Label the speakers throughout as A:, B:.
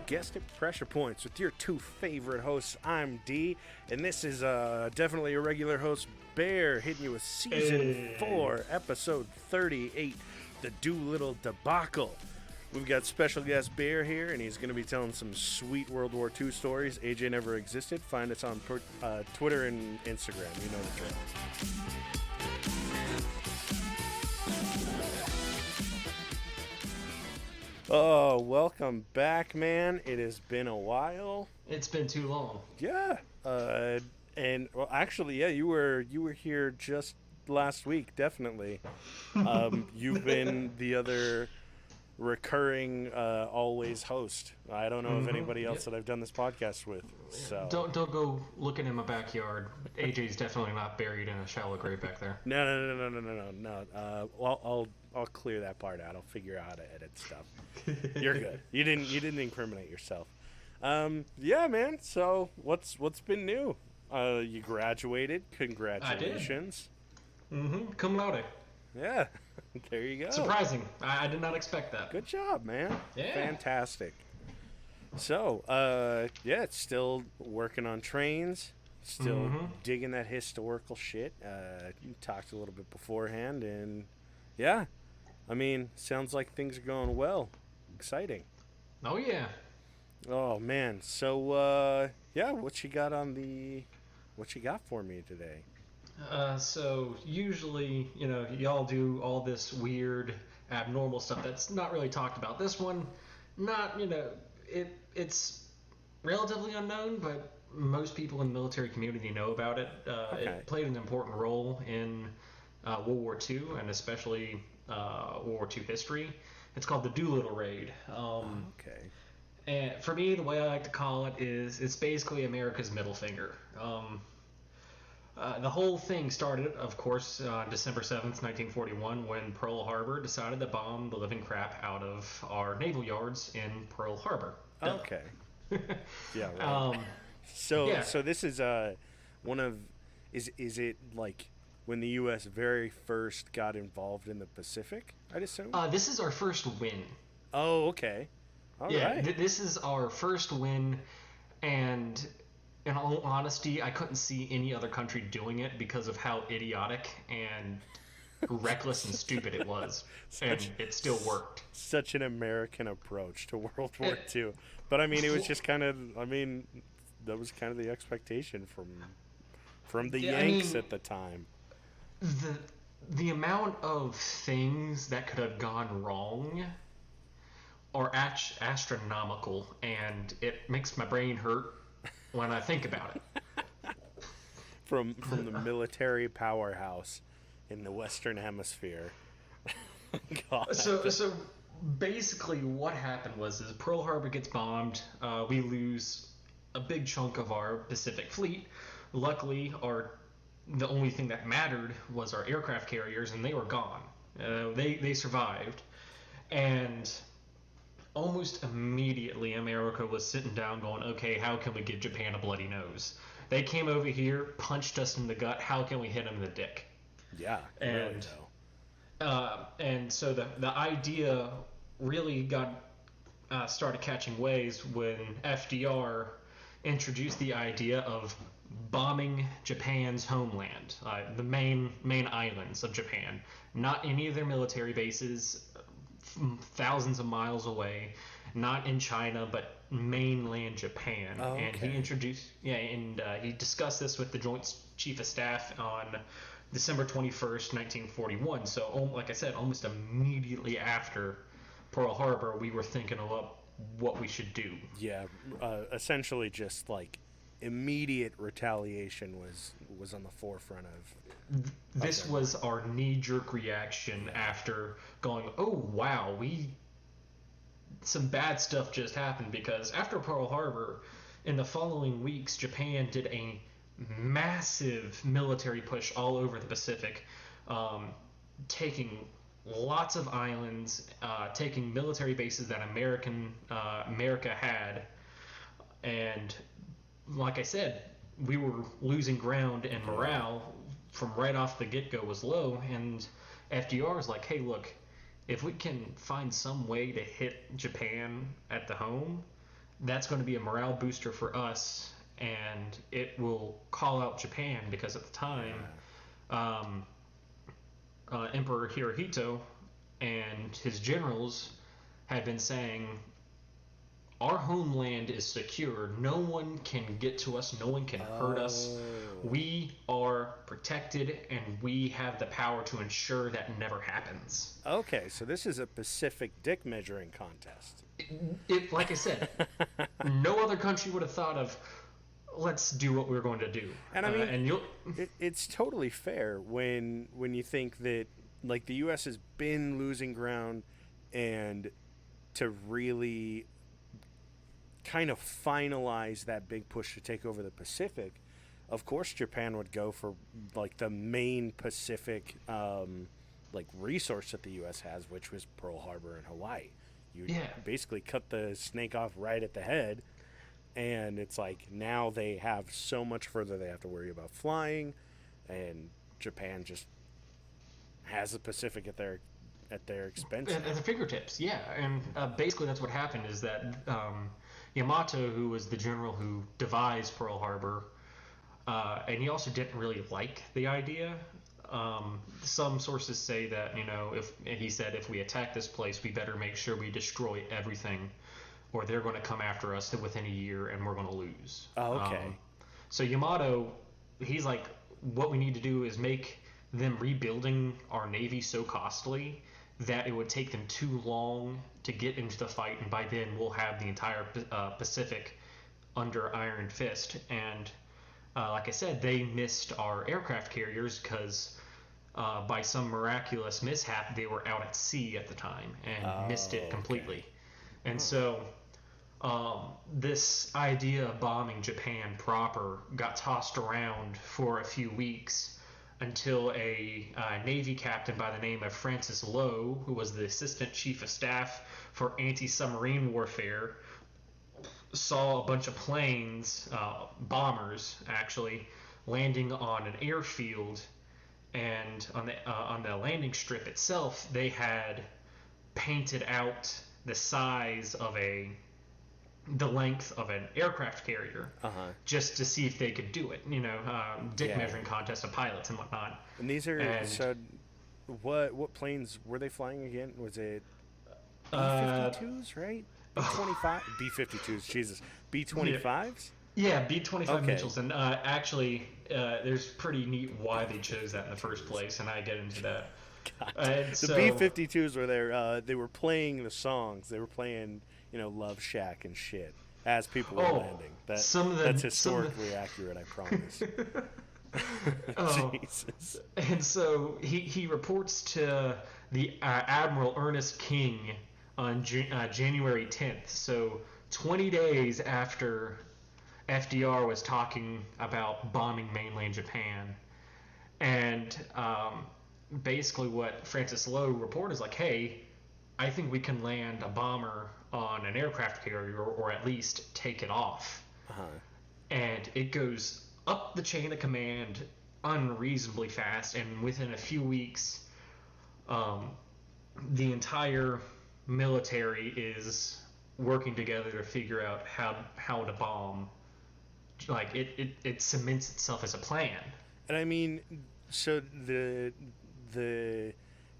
A: guessed it, Pressure Points with your two favorite hosts. I'm D, and this is definitely a regular host, Bear, hitting you with Season 4, Episode 38, the Doolittle Debacle. We've got special guest Bear here, and he's going to be telling some sweet World War II stories. AJ never existed. Find us on Twitter and Instagram. You know the drill. Oh, welcome back, man. It has been a while.
B: It's been too long.
A: Yeah. And well, actually, yeah, you were here just last week, definitely. You've been the other recurring always host. I don't know of anybody else that I've done this podcast with. So
B: don't go looking in my backyard. AJ's definitely not buried in a shallow grave back there.
A: No. I'll clear that part out. I'll figure out how to edit stuff. You're good. You didn't incriminate yourself. Yeah, man. So what's been new? You graduated. Congratulations.
B: I did. Cum laude.
A: Yeah. There you go.
B: Surprising. I did not expect that.
A: Good job, man.
B: Yeah.
A: Fantastic. So, yeah, it's still working on trains. Still digging that historical shit. You talked a little bit beforehand, and yeah. I mean, sounds like things are going well. Exciting.
B: Oh, yeah.
A: Oh, man. So, yeah, what you got for me today?
B: So usually, y'all do all this weird, abnormal stuff that's not really talked about. This one, not, it's relatively unknown, but most people in the military community know about it.
A: Okay.
B: It played an important role in World War II, and especially World War II history. It's called the Doolittle Raid.
A: Okay.
B: And for me, the way I like to call it is it's basically America's middle finger. The whole thing started, of course, on December 7th, 1941, when Pearl Harbor decided to bomb the living crap out of our naval yards in Pearl Harbor.
A: Okay. Yeah, right. So this is one of... Is it like when the U.S. very first got involved in the Pacific, I'd assume?
B: This is our first win.
A: Oh, okay. All right.
B: This is our first win, and in all honesty, I couldn't see any other country doing it because of how idiotic and reckless and stupid it was. And it still worked.
A: Such an American approach to World War II. But, I mean, it was just kind of, that was kind of the expectation from the Yanks at the time.
B: The amount of things that could have gone wrong are astronomical, and it makes my brain hurt when I think about it.
A: From the military powerhouse in the Western Hemisphere. God.
B: So basically what happened was Pearl Harbor gets bombed. We lose a big chunk of our Pacific fleet. Luckily, the only thing that mattered was our aircraft carriers, and they were gone. They survived. And almost immediately, America was sitting down going, okay, how can we give Japan a bloody nose? They came over here, punched us in the gut. How can we hit them in the dick?
A: Yeah,
B: and
A: really
B: and so the idea really started catching waves when FDR introduced the idea of bombing Japan's homeland, the main islands of Japan, not any of their military bases, thousands of miles away, not in China, but mainland Japan.
A: Oh, okay.
B: And he discussed this with the Joint Chief of Staff on December 21st, 1941. So, like I said, almost immediately after Pearl Harbor, we were thinking about what we should do.
A: Yeah, essentially just like immediate retaliation was on the forefront of...
B: This was our knee-jerk reaction after going, oh, wow, some bad stuff just happened, because after Pearl Harbor, in the following weeks, Japan did a massive military push all over the Pacific, taking lots of islands, taking military bases that America had, and like I said, we were losing ground, and morale from right off the get-go was low, and FDR was like, hey, look, if we can find some way to hit Japan at the home, that's going to be a morale booster for us, and it will call out Japan because at the time, Emperor Hirohito and his generals had been saying, our homeland is secure. No one can get to us. No one can hurt us. We are protected, and we have the power to ensure that never happens.
A: Okay, so this is a Pacific dick measuring contest.
B: Like I said, no other country would have thought of, let's do what we're going to do.
A: And I mean, it's totally fair when you think that, like, the U.S. has been losing ground, and to really kind of finalize that big push to take over the Pacific, of course Japan would go for, like, the main Pacific like resource that the U.S. has, which was Pearl Harbor and Hawaii. You basically cut the snake off right at the head, and it's like now they have so much further they have to worry about flying, and Japan just has the Pacific at their expense.
B: At their fingertips, yeah. And basically that's what happened is that Yamato, who was the general who devised Pearl Harbor, and he also didn't really like the idea. Some sources say that, he said, if we attack this place, we better make sure we destroy everything, or they're going to come after us within a year and we're going to lose.
A: Oh, okay.
B: So Yamato, he's like, what we need to do is make them rebuilding our navy so costly that it would take them too long to get into the fight, and by then we'll have the entire Pacific under Iron Fist. And like I said, they missed our aircraft carriers because by some miraculous mishap, they were out at sea at the time and missed it completely. Okay. And so this idea of bombing Japan proper got tossed around for a few weeks until a Navy captain by the name of Francis Lowe, who was the Assistant Chief of Staff for Anti-Submarine Warfare, saw a bunch of planes, bombers actually, landing on an airfield, and on the landing strip itself, they had painted out the size of the length of an aircraft carrier, just to see if they could do it. Dick measuring contest of pilots and whatnot.
A: And these are so. What planes were they flying again? Was it B-52s, right? B-25, B-52s. Jesus, B-25s.
B: Yeah, B-25 Mitchells, and actually, there's pretty neat why they chose that in the first place, and I get into that.
A: The B-52s were there. They were playing the songs. They were playing, Love Shack and shit as people were landing. That's historically accurate, I promise.
B: Jesus. And so he reports to the Admiral Ernest King on January 10th. So 20 days after FDR was talking about bombing mainland Japan. And basically what Francis Lowe reported is like, hey, I think we can land a bomber on an aircraft carrier, or at least take it off. And it goes up the chain of command unreasonably fast, and within a few weeks, the entire military is working together to figure out how to bomb. Like, it cements itself as a plan.
A: And I mean, so the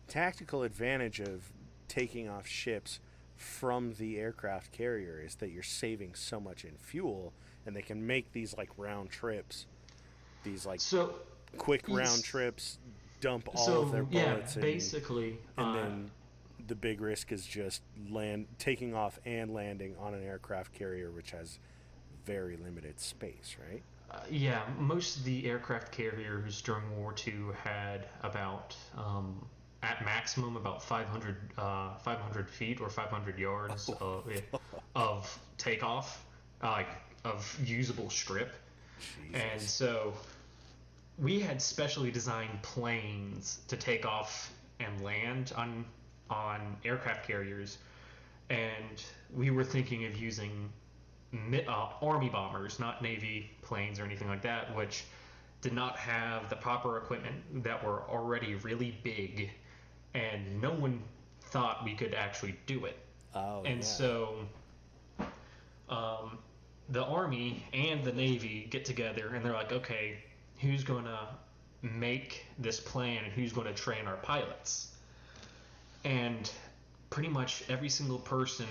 A: tactical advantage of taking off ships from the aircraft carrier is that you're saving so much in fuel, and they can make these like round trips, quick round trips, dump all of their bullets.
B: Basically.
A: And then the big risk is just taking off and landing on an aircraft carrier, which has very limited space, right?
B: Most of the aircraft carriers during World War II had about, at maximum, about 500 feet or 500 yards of takeoff, of usable strip. Jesus. And so we had specially designed planes to take off and land on aircraft carriers, and we were thinking of using Army bombers, not Navy planes or anything like that, which did not have the proper equipment, that were already really big, and no one thought we could actually do it. So the Army and the Navy get together and they're like, okay, who's going to make this plan and who's going to train our pilots? And pretty much every single person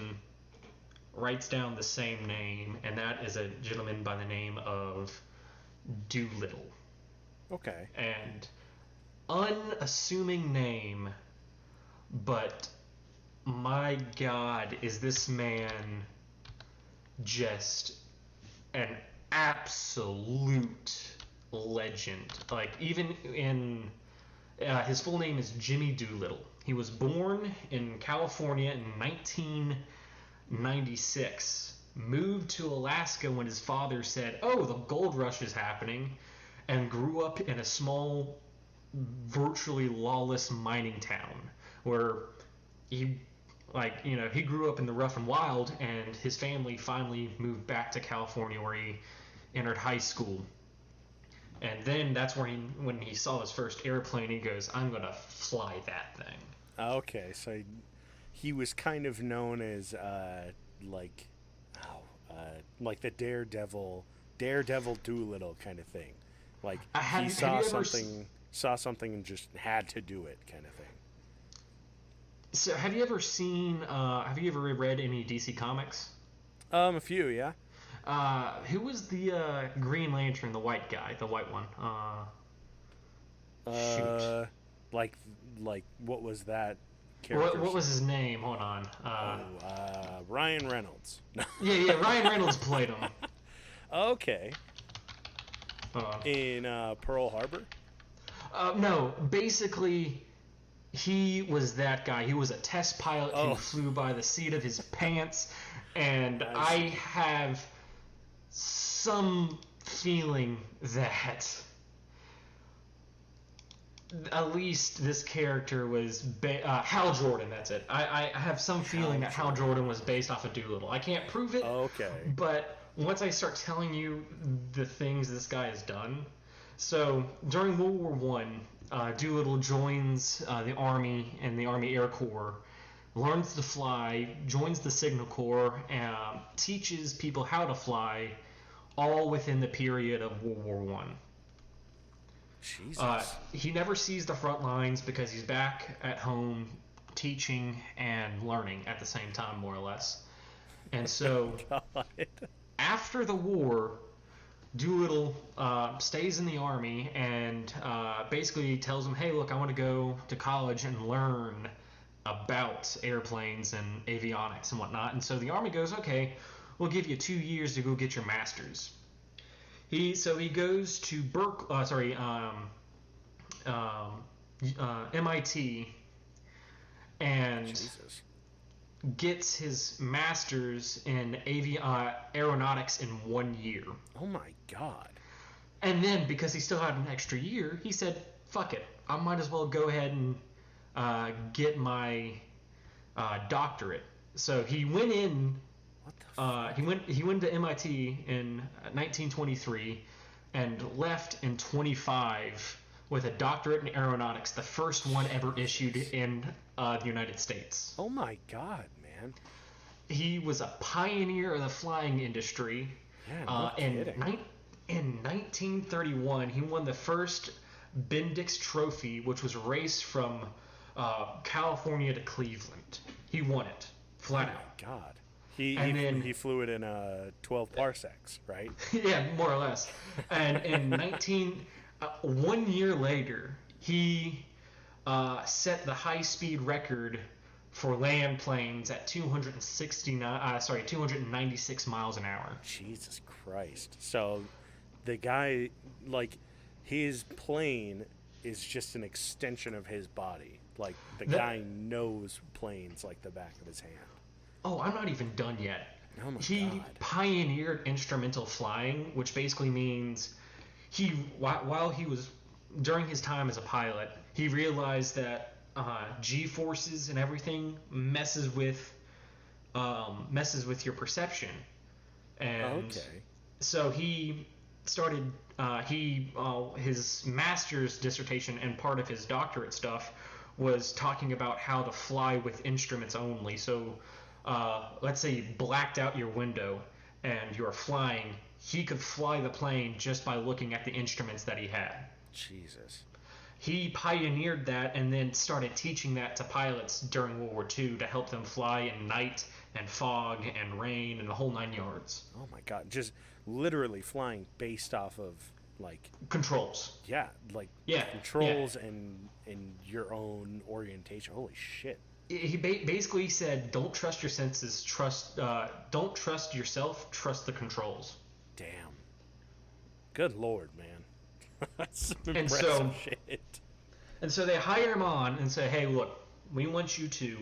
B: writes down the same name, and that is a gentleman by the name of Doolittle.
A: Okay.
B: And unassuming name, but my God, is this man just an absolute legend. Like, even in his full name is Jimmy Doolittle. He was born in California in 1996, moved to Alaska when his father said, oh, the gold rush is happening, and grew up in a small, virtually lawless mining town where he grew up in the rough and wild, and his family finally moved back to California where he entered high school. And then that's where when he saw his first airplane, he goes, I'm going to fly that thing.
A: Okay, so he was kind of known as like the Daredevil Doolittle kind of thing. Like he saw something and just had to do it kind of thing.
B: So have you ever read any DC Comics?
A: A few, yeah.
B: Who was the Green Lantern, the white guy, the white one? Shoot.
A: Like what was that character?
B: What was his name? Hold on.
A: Ryan Reynolds.
B: yeah, Ryan Reynolds played him.
A: Okay. In Pearl Harbor?
B: No, basically, he was that guy. He was a test pilot who flew by the seat of his pants, and I have some feeling that at least this character was Hal Jordan. That's it. I have some feeling that Hal Jordan was based off of Doolittle. I can't prove it.
A: Okay.
B: But once I start telling you the things this guy has done, so during World War I, Doolittle joins the Army and the Army Air Corps, learns to fly, joins the Signal Corps, and teaches people how to fly, all within the period of World War I.
A: Jesus.
B: He never sees the front lines because he's back at home teaching and learning at the same time, more or less. And so, after the war, Doolittle stays in the Army and basically tells him, hey, look, I want to go to college and learn about airplanes and avionics and whatnot. And so the Army goes, okay, we'll give you 2 years to go get your master's. He goes to MIT and gets his master's in aeronautics in 1 year.
A: Oh my God.
B: And then, because he still had an extra year, he said, fuck it, I might as well go ahead and get my doctorate. So he went in. What the fuck? He went to MIT in 1923 and left in 25 with a doctorate in aeronautics, the first one ever issued in the United States.
A: Oh my God, man.
B: He was a pioneer of the flying industry.
A: Yeah, no kidding.
B: In 1931, he won the first Bendix Trophy, which was a race from California to Cleveland. He won it, flat out.
A: Oh my God. He flew it in 12 parsecs, right?
B: Yeah, more or less. And in 1 year later, he set the high-speed record for land planes at 296 miles an hour.
A: Jesus Christ. So the guy, like, his plane is just an extension of his body. Like, the guy knows planes like the back of his hand.
B: Oh, I'm not even done yet.
A: Oh my
B: he
A: God.
B: pioneered instrumental flying, which basically means while he was during his time as a pilot, he realized that G-forces and everything messes with your perception, and so he started his master's dissertation and part of his doctorate stuff was talking about how to fly with instruments only. So let's say you blacked out your window and you're flying, he could fly the plane just by looking at the instruments that he had.
A: Jesus.
B: He pioneered that and then started teaching that to pilots during World War II to help them fly in night and fog and rain and the whole 9 yards.
A: Oh my God. Just literally flying based off of, like...
B: Controls.
A: Yeah, like controls and your own orientation. Holy shit.
B: He basically said, don't trust your senses, don't trust yourself, trust the controls.
A: Damn. Good Lord, man. That's some impressive shit.
B: And so they hire him on and say, hey, look, we want you to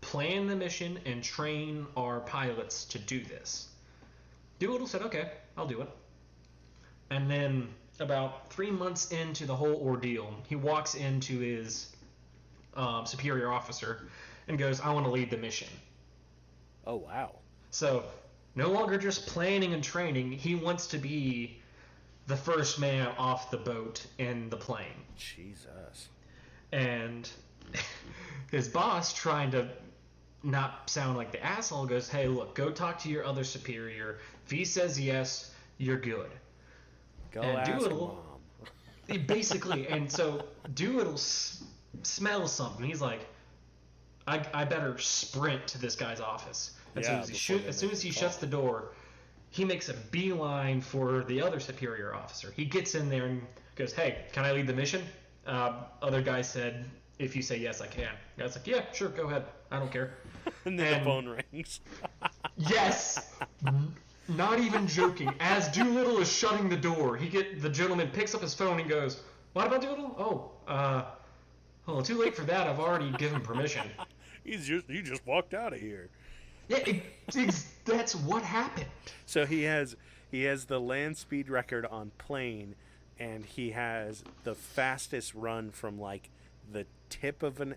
B: plan the mission and train our pilots to do this. Doolittle said, okay, I'll do it. And then about 3 months into the whole ordeal, he walks into his superior officer and goes, I want to lead the mission.
A: Oh, wow.
B: So no longer just planning and training, he wants to be the first man off the boat in the plane.
A: Jesus.
B: And his boss, trying to not sound like the asshole, goes, hey, look, go talk to your other superior. If he says yes, you're good.
A: Go ask
B: Doolittle,
A: Mom.
B: Basically, and so Doolittle smells something. He's like, I better sprint to this guy's office. And
A: Yeah,
B: as soon as he shuts the door, he makes a beeline for the other superior officer. He gets in there and goes, hey, can I lead the mission? Other guy said, if you say yes, I can. Guy's like, yeah, sure, go ahead. I don't care.
A: And then the phone rings.
B: Yes! Not even joking. As Doolittle is shutting the door, the gentleman picks up his phone and goes, what about Doolittle? Oh, too late for that. I've already given permission.
A: You just walked out of here.
B: Yeah, that's what happened.
A: So he has the land speed record on plane, and he has the fastest run from like the tip of an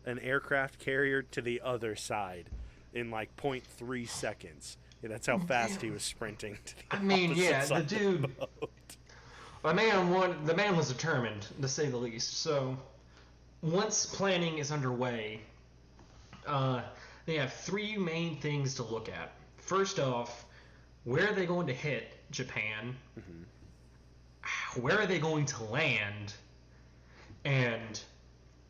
A: aircraft carrier to the other side in like 0.3 seconds. Yeah, that's how fast he was sprinting to the opposite side
B: the dude.
A: of the boat.
B: The man was determined, to say the least. So once planning is underway, they have three main things to look at. First off, where are they going to hit Japan? Mm-hmm. Where are they going to land? And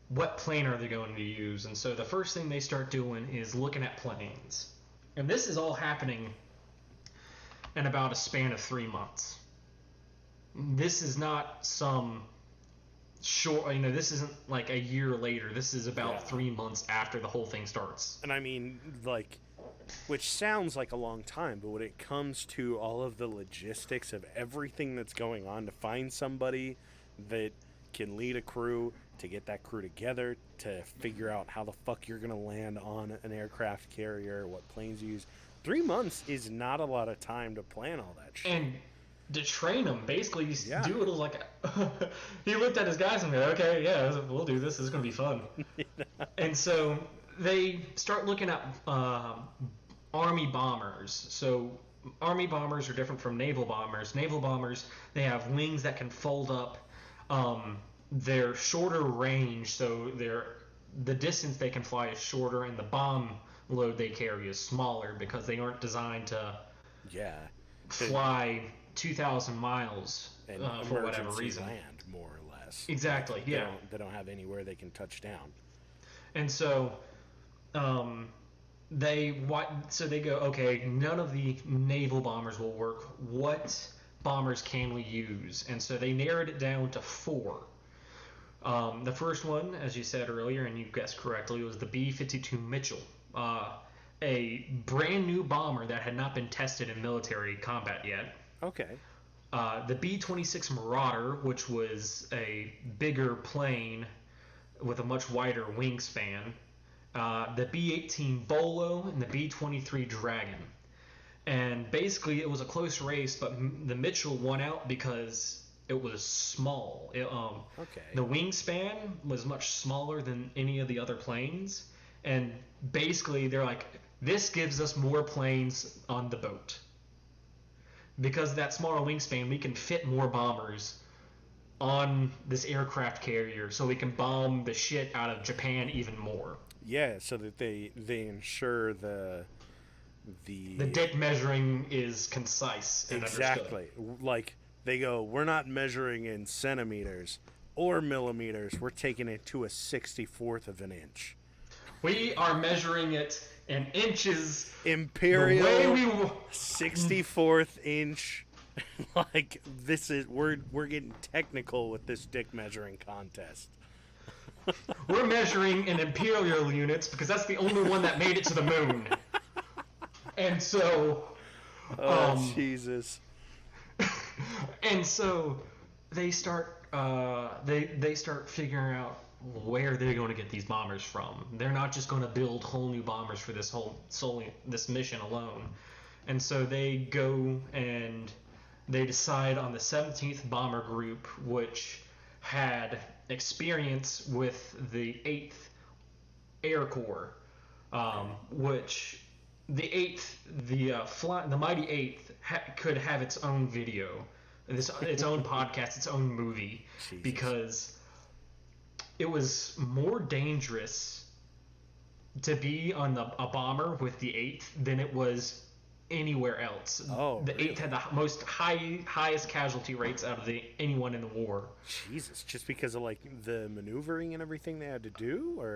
B: what plane are they going to use? And so the first thing they start doing is looking at planes. And this is all happening in about a span of 3 months. This is not some short, this isn't like a year later. This is about 3 months after the whole thing starts.
A: And I mean, like, which sounds like a long time, but when it comes to all of the logistics of everything that's going on to find somebody that can lead a crew, to get that crew together, to figure out how the fuck you're going to land on an aircraft carrier, what planes you use. 3 months is not a lot of time to plan all that shit.
B: And to train them, basically, Doolittle's like, he looked at his guys and went, okay, yeah, we'll do this. This is going to be fun. And so they start looking at Army bombers. So Army bombers are different from naval bombers. Naval bombers, they have wings that can fold up. They're shorter range, so the distance they can fly is shorter, and the bomb load they carry is smaller because they aren't designed to fly 2,000 miles
A: and
B: for whatever reason.
A: Land, more or less.
B: Exactly. Yeah.
A: They don't have anywhere they can touch down.
B: And so, they go, okay, none of the naval bombers will work. What bombers can we use? And so they narrowed it down to 4. The first one, as you said earlier, and you guessed correctly, was the B-52 Mitchell, a brand new bomber that had not been tested in military combat yet.
A: Okay.
B: The B-26 Marauder, which was a bigger plane with a much wider wingspan. The B-18 Bolo and the B-23 Dragon. And basically it was a close race, but the Mitchell won out because it was small. The wingspan was much smaller than any of the other planes, and basically they're like, this gives us more planes on the boat. Because of that smaller wingspan, we can fit more bombers on this aircraft carrier, so we can bomb the shit out of Japan even more.
A: Yeah, so that they ensure the
B: The dick measuring is concise and
A: exactly understood. Like they go, we're not measuring in centimeters or millimeters. We're taking it to a 64th of an inch.
B: We are measuring it in inches.
A: Imperial 64th inch. Like this is we're getting technical with this dick measuring contest.
B: We're measuring in imperial units because that's the only one that made it to the moon. And so
A: Jesus.
B: And so they start they start figuring out where they're going to get these bombers from. They're not just going to build whole new bombers for this mission alone. And so they go and they decide on the 17th Bomber Group, which had experience with the 8th Air Corps, which the 8th, the mighty 8th could have its own video, its own podcast, its own movie,
A: Jesus. Because
B: it was more dangerous to be on a bomber with the 8th than it was anywhere else.
A: Oh,
B: the 8th had the highest casualty rates out of anyone in the war.
A: Jesus, just because of like the maneuvering and everything they had to do, or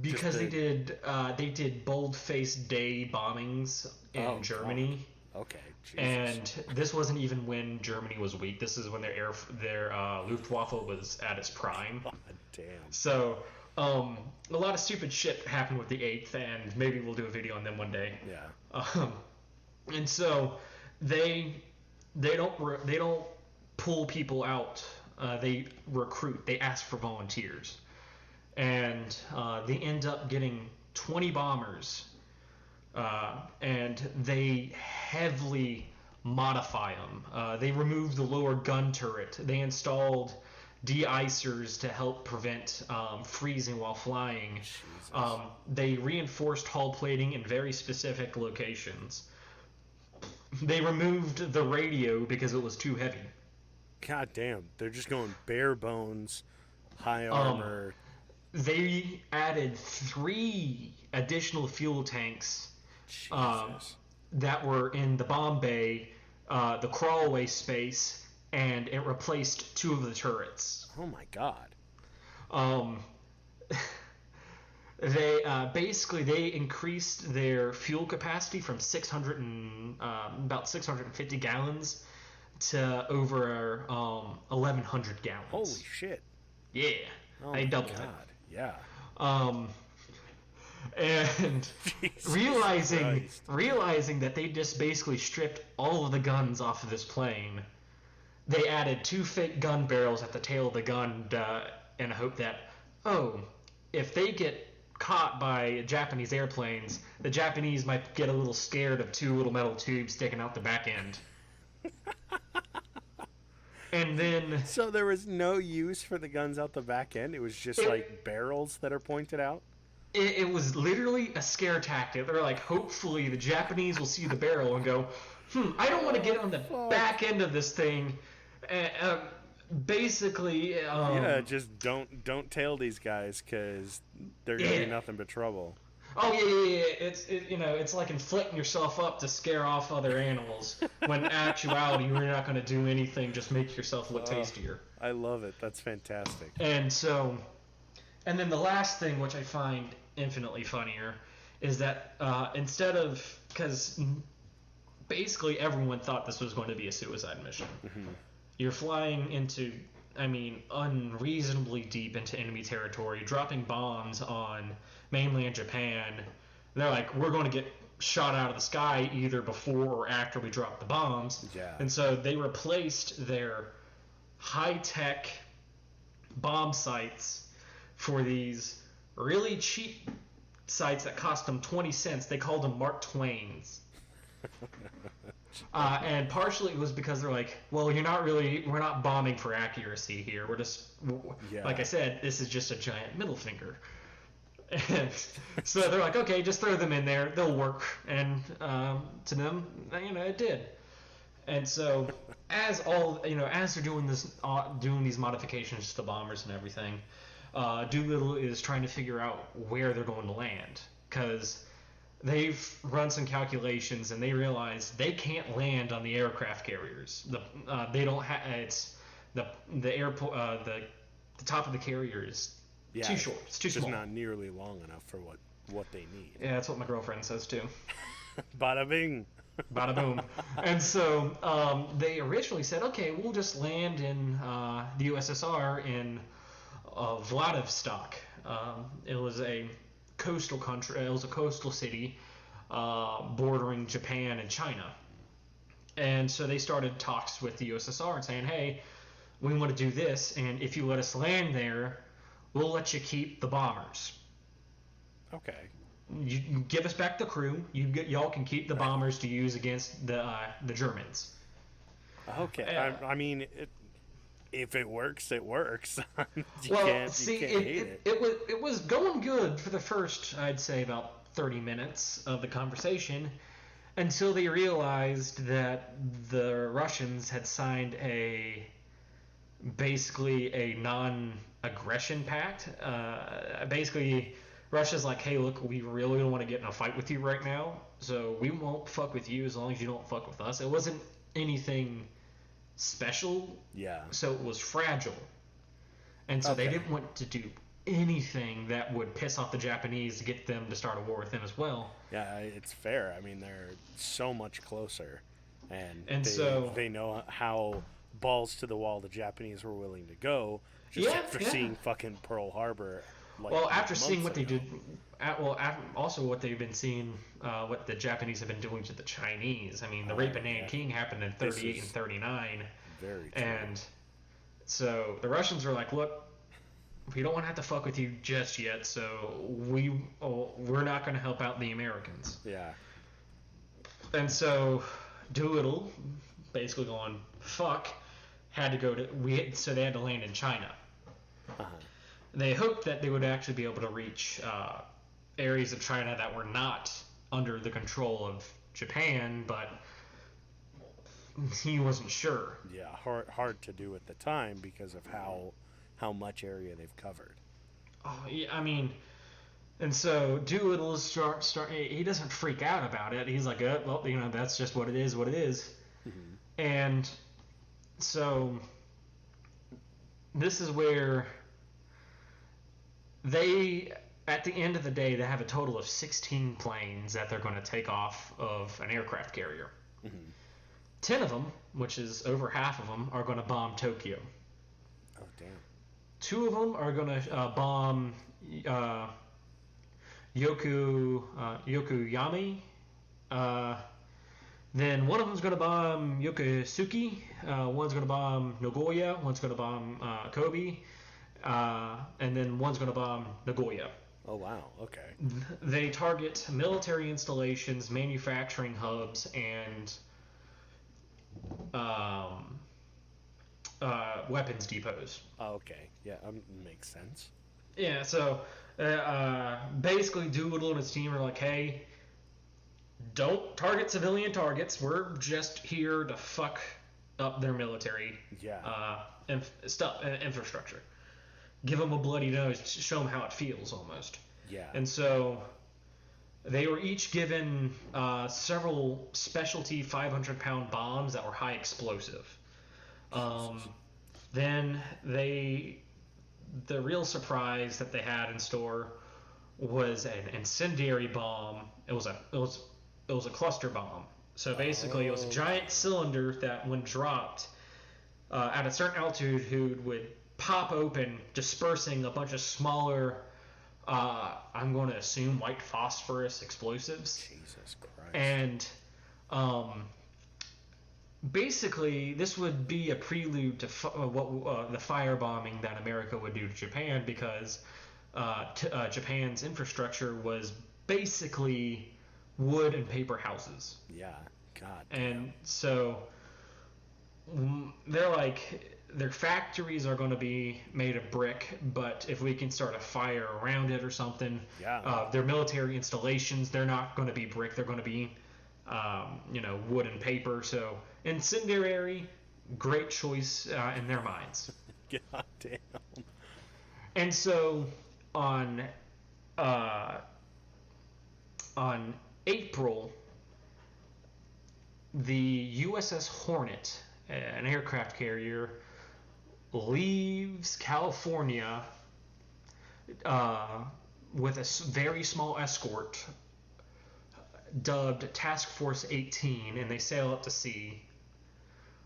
B: because they did bold-faced day bombings in Germany.
A: God. Okay. Jesus.
B: And this wasn't even when Germany was weak. This is when their Luftwaffe was at its prime.
A: God damn.
B: So a lot of stupid shit happened with the 8th, and maybe we'll do a video on them one day.
A: Yeah.
B: And so they don't pull people out. They recruit. They ask for volunteers, and they end up getting 20 bombers, and they heavily modify them. They removed the lower gun turret. They installed de-icers to help prevent freezing while flying. They reinforced hull plating in very specific locations. They removed the radio because it was too heavy.
A: God damn, they're just going bare bones, high armor.
B: They added 3 additional fuel tanks that were in the bomb bay, the crawlaway space, and it replaced 2 of the turrets.
A: Oh my God.
B: They they increased their fuel capacity from about 650 gallons to over 1,100 gallons.
A: Holy shit!
B: Yeah, they doubled it.
A: Yeah.
B: And realizing that they just basically stripped all of the guns off of this plane, they added 2 fake gun barrels at the tail of the gun in a hope that, if they get caught by Japanese airplanes, the Japanese might get a little scared of 2 little metal tubes sticking out the back end. And then...
A: So there was no use for the guns out the back end? It was just like barrels that are pointed out?
B: It was literally a scare tactic. They're like, hopefully the Japanese will see the barrel and go, I don't want to get on the back end of this thing. Basically,
A: just don't tail these guys because they're gonna be nothing but trouble.
B: Oh yeah. It's like inflicting yourself up to scare off other animals. When in actuality, you're not going to do anything. Just make yourself look tastier.
A: I love it. That's fantastic.
B: And then the last thing, which I find infinitely funnier, is that because basically everyone thought this was going to be a suicide mission. Mm-hmm. You're flying into, unreasonably deep into enemy territory, dropping bombs on mainland Japan. They're like, we're going to get shot out of the sky either before or after we drop the bombs.
A: Yeah.
B: And so they replaced their high-tech bomb sites for these really cheap sites that cost them 20 cents. They called them Mark Twains. And partially it was because they're like, well, we're not bombing for accuracy here. We're just, like I said, this is just a giant middle finger. And so they're like, okay, just throw them in there. They'll work. And to them, it did. And so as they're doing these modifications to the bombers and everything, Doolittle is trying to figure out where they're going to land. Because they've run some calculations and they realize they can't land on the aircraft carriers. They don't have it's the airport the top of the carrier is too short. It's too small.
A: It's not nearly long enough for what they need.
B: Yeah, that's what my girlfriend says too.
A: Bada bing.
B: Bada boom. And so they originally said, okay, we'll just land in the USSR in Vladivostok. It was a coastal country. It was a coastal city bordering Japan and China. And so they started talks with the USSR and saying, hey, we want to do this, and if you let us land there, we'll let you keep the bombers.
A: Okay.
B: You give us back the crew. Y'all can keep the bombers to use against the Germans.
A: Okay. I mean, if it works, it works. you
B: well,
A: can't
B: see,
A: hate
B: it was going good for the first, I'd say, about 30 minutes of the conversation, until they realized that the Russians had signed basically a non-aggression pact. Basically, Russia's like, hey, look, we really don't want to get in a fight with you right now, so we won't fuck with you as long as you don't fuck with us. It wasn't anything special, so it was fragile. And so they didn't want to do anything that would piss off the Japanese to get them to start a war with them as well.
A: Yeah, it's fair. I mean, they're so much closer, and
B: so
A: they know how balls to the wall the Japanese were willing to go after seeing fucking Pearl Harbor.
B: After seeing what they did, also what they've been seeing, what the Japanese have been doing to the Chinese. I mean, the rape of Nanking happened in 38 and 39.
A: Very true.
B: And so the Russians are like, look, we don't want to have to fuck with you just yet, so we're not going to help out the Americans.
A: Yeah.
B: And so Doolittle, basically going, fuck, had to go to, so they had to land in China.
A: Uh-huh.
B: They hoped that they would actually be able to reach areas of China that were not under the control of Japan, but he wasn't sure.
A: Yeah, hard to do at the time because of how much area they've covered.
B: Oh, yeah, I mean, and so Doolittle he doesn't freak out about it. He's like, well, that's just what it is, Mm-hmm. And so this is where at the end of the day, they have a total of 16 planes that they're going to take off of an aircraft carrier. Mm-hmm. 10 of them, which is over half of them, are going to bomb Tokyo.
A: Oh, damn. 2
B: of them are going to bomb Yokoyama. Then one of them's going to bomb Yokosuka. One's going to bomb Nagoya. One's going to bomb Kobe. And then one's going to bomb Nagoya.
A: Oh, wow. Okay.
B: They target military installations, manufacturing hubs, and weapons depots.
A: Oh, okay. Yeah, makes sense.
B: Yeah, so basically Doolittle and his team are like, hey, don't target civilian targets. We're just here to fuck up their military infrastructure. Give them a bloody nose, show them how it feels almost.
A: Yeah.
B: And so they were each given several specialty 500-pound bombs that were high explosive. Then the real surprise that they had in store was an incendiary bomb. It was a cluster bomb. So basically, it was a giant cylinder that, when dropped at a certain altitude, would pop open, dispersing a bunch of smaller, I'm going to assume, white phosphorus explosives.
A: Jesus Christ.
B: And basically, this would be a prelude to the firebombing that America would do to Japan, because Japan's infrastructure was basically wood and paper houses.
A: Yeah, God.
B: And so they're like, their factories are going to be made of brick, but if we can start a fire around it or something, their military installations, they're not going to be brick, they're going to be wood and paper. So incendiary, great choice in their minds.
A: God damn.
B: And so on April, the USS Hornet, an aircraft carrier, leaves California with a very small escort dubbed Task Force 18, and they sail out to sea.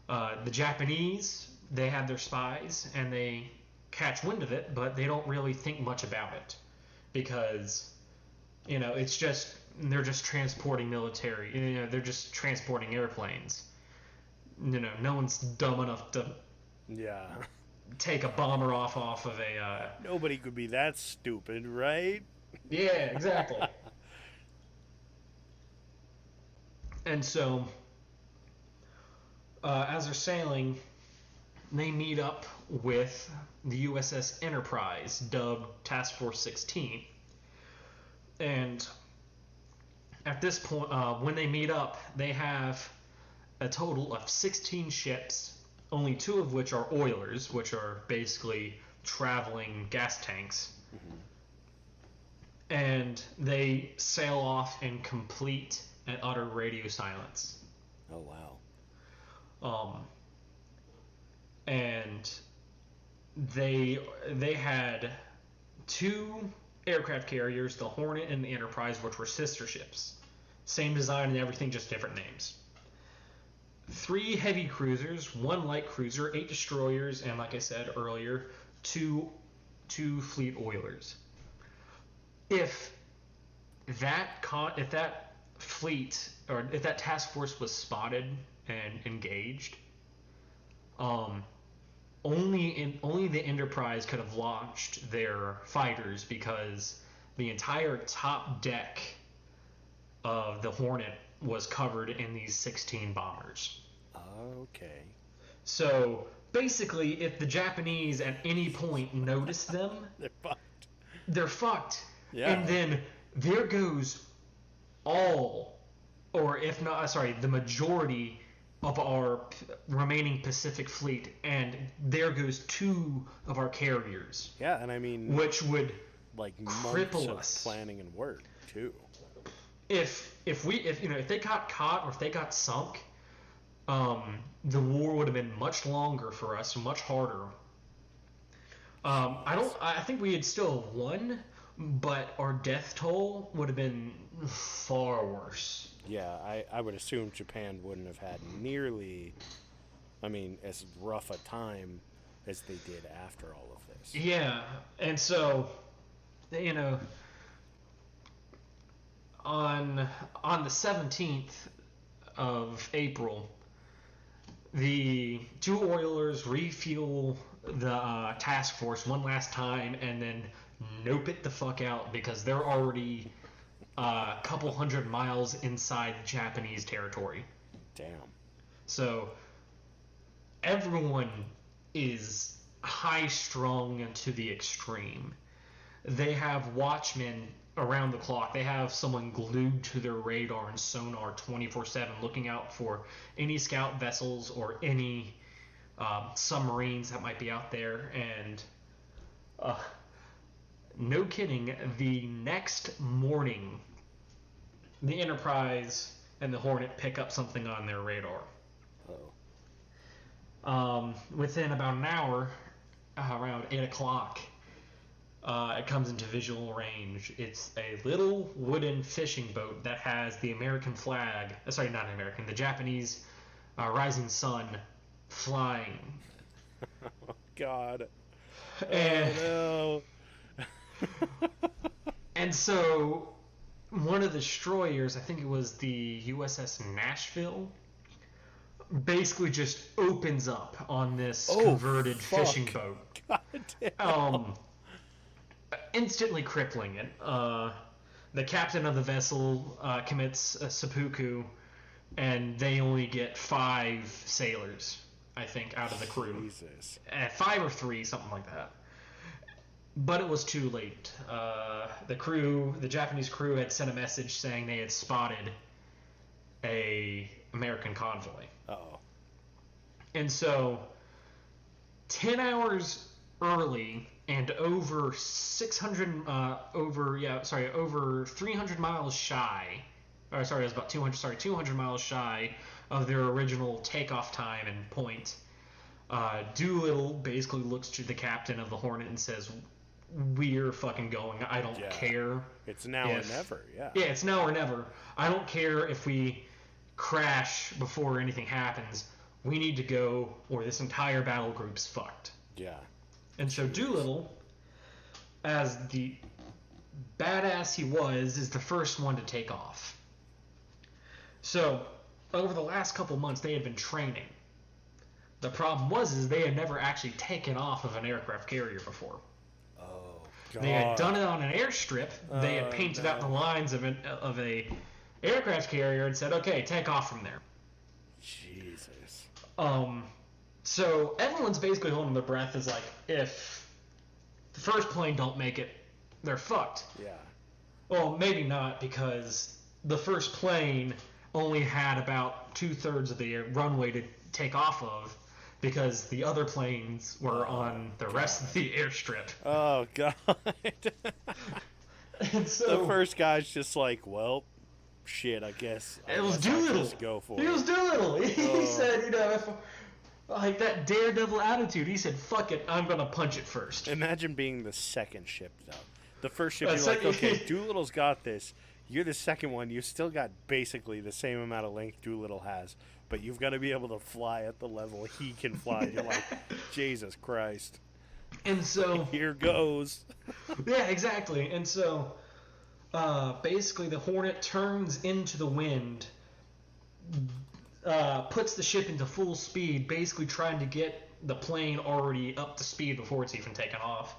B: The Japanese, they have their spies, and they catch wind of it, but they don't really think much about it because, it's just, they're just transporting military, they're just transporting airplanes. No one's dumb enough to take a bomber off of a...
A: Nobody could be that stupid, right?
B: Yeah, exactly. And so, as they're sailing, they meet up with the USS Enterprise, dubbed Task Force 16. And at this point, when they meet up, they have a total of 16 ships, only 2 of which are oilers, which are basically traveling gas tanks. Mm-hmm. And they sail off in complete and utter radio silence.
A: Oh, wow.
B: And they had 2 aircraft carriers, the Hornet and the Enterprise, which were sister ships. Same design and everything, just different names. 3 heavy cruisers, 1 light cruiser, 8 destroyers, and like I said earlier, 2 fleet oilers. If that fleet, or if that task force was spotted and engaged, only the Enterprise could have launched their fighters because the entire top deck of the Hornet was covered in these 16 bombers.
A: Okay.
B: So basically, if the Japanese at any point notice them, they're fucked.
A: Yeah.
B: And then there goes the majority of our remaining Pacific Fleet, and there goes 2 of our carriers.
A: Yeah, and I mean,
B: which would
A: cripple
B: us.
A: Of planning and work too.
B: If they got caught or if they got sunk, the war would have been much longer for us, much harder. I think we had still won, but our death toll would have been far worse.
A: Yeah, I would assume Japan wouldn't have had nearly, as rough a time as they did after all of this.
B: Yeah, and so, on the 17th of April, the 2 oilers refuel the task force one last time and then nope it the fuck out because they're already a couple hundred miles inside Japanese territory.
A: Damn.
B: So everyone is high-strung to the extreme. They have watchmen around the clock. They have someone glued to their radar and sonar 24/7 looking out for any scout vessels or any submarines that might be out there. And no kidding, the next morning, the Enterprise and the Hornet pick up something on their radar. Within about an hour, around 8 o'clock, it comes into visual range. It's a little wooden fishing boat that has the American flag, the Japanese rising sun flying.
A: Oh, God.
B: And,
A: oh, no.
B: And so, one of the destroyers, I think it was the USS Nashville, basically just opens up on this converted fishing boat.
A: God damn.
B: Instantly crippling it. The captain of the vessel commits a seppuku, and they only get 5 sailors, I think, out of the crew.
A: Jesus.
B: 5 or 3, something like that. But it was too late. The Japanese crew had sent a message saying they had spotted a American convoy.
A: Uh-oh.
B: And so, 10 hours early and over 300 miles shy or sorry, it was about 200 miles shy of their original takeoff time and point. Doolittle basically looks to the captain of the Hornet and says, "We're fucking going. I don't care.
A: It's now or never." Yeah,
B: it's now or never. I don't care if we crash before anything happens. We need to go, or this entire battle group's fucked.
A: Yeah.
B: And so Doolittle, as the badass he was, is the first one to take off. So, over the last couple months, they had been training. The problem was they had never actually taken off of an aircraft carrier before.
A: Oh, God.
B: They had done it on an airstrip. They had painted out the lines of a aircraft carrier and said, "Okay, take off from there."
A: Jesus.
B: So everyone's basically holding their breath. Is like, if the first plane don't make it, they're fucked.
A: Yeah.
B: Well, maybe not, because the first plane only had about 2/3 of the runway to take off of, because the other planes were on the rest of the airstrip.
A: Oh, God.
B: And so
A: the first guy's just like, well, shit, I guess.
B: It was Doolittle.
A: Just go for
B: it. Was Doolittle. He said, if, like that daredevil attitude, he said, "Fuck it, I'm gonna punch it first."
A: Imagine being the second ship, though. The first ship, you're like, okay, Doolittle's got this. You're the second one. You still got basically the same amount of length Doolittle has, but you've got to be able to fly at the level he can fly. You're like, Jesus Christ.
B: And so
A: here goes.
B: Yeah, exactly. And so basically the Hornet turns into the wind, puts the ship into full speed, basically trying to get the plane already up to speed before it's even taken off.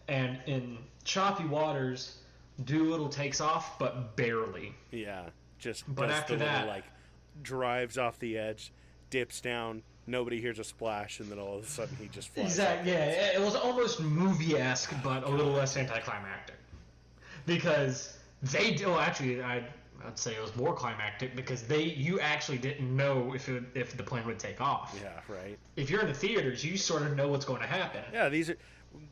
B: And in choppy waters, Doolittle takes off, but barely.
A: Yeah, just
B: but after
A: the
B: that,
A: little, like, drives off the edge, dips down, nobody hears a splash, and then all of a sudden he just flies.
B: Exactly. Yeah, it was almost movie-esque, but a little less anticlimactic. Because actually, I'd say it was more climactic, because you actually didn't know if the plane would take off.
A: Yeah, right.
B: If you're in the theaters, you sort of know what's going to happen.
A: Yeah,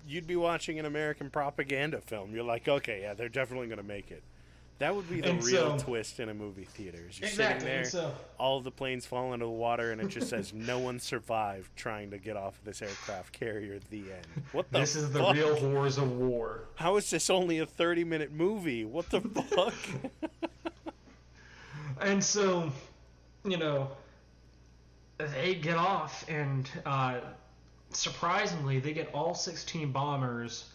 A: you'd be watching an American propaganda film. You're like, okay, yeah, they're definitely going to make it. That would be the real twist in a movie theater. You're sitting there, all of the planes fall into the water, and it just says, "No one survived trying to get off of this aircraft carrier." The end. What the fuck?
B: This is the real horrors of war.
A: How is this only a 30-minute movie? What the fuck?
B: And so, they get off, and surprisingly, they get all 16 bombers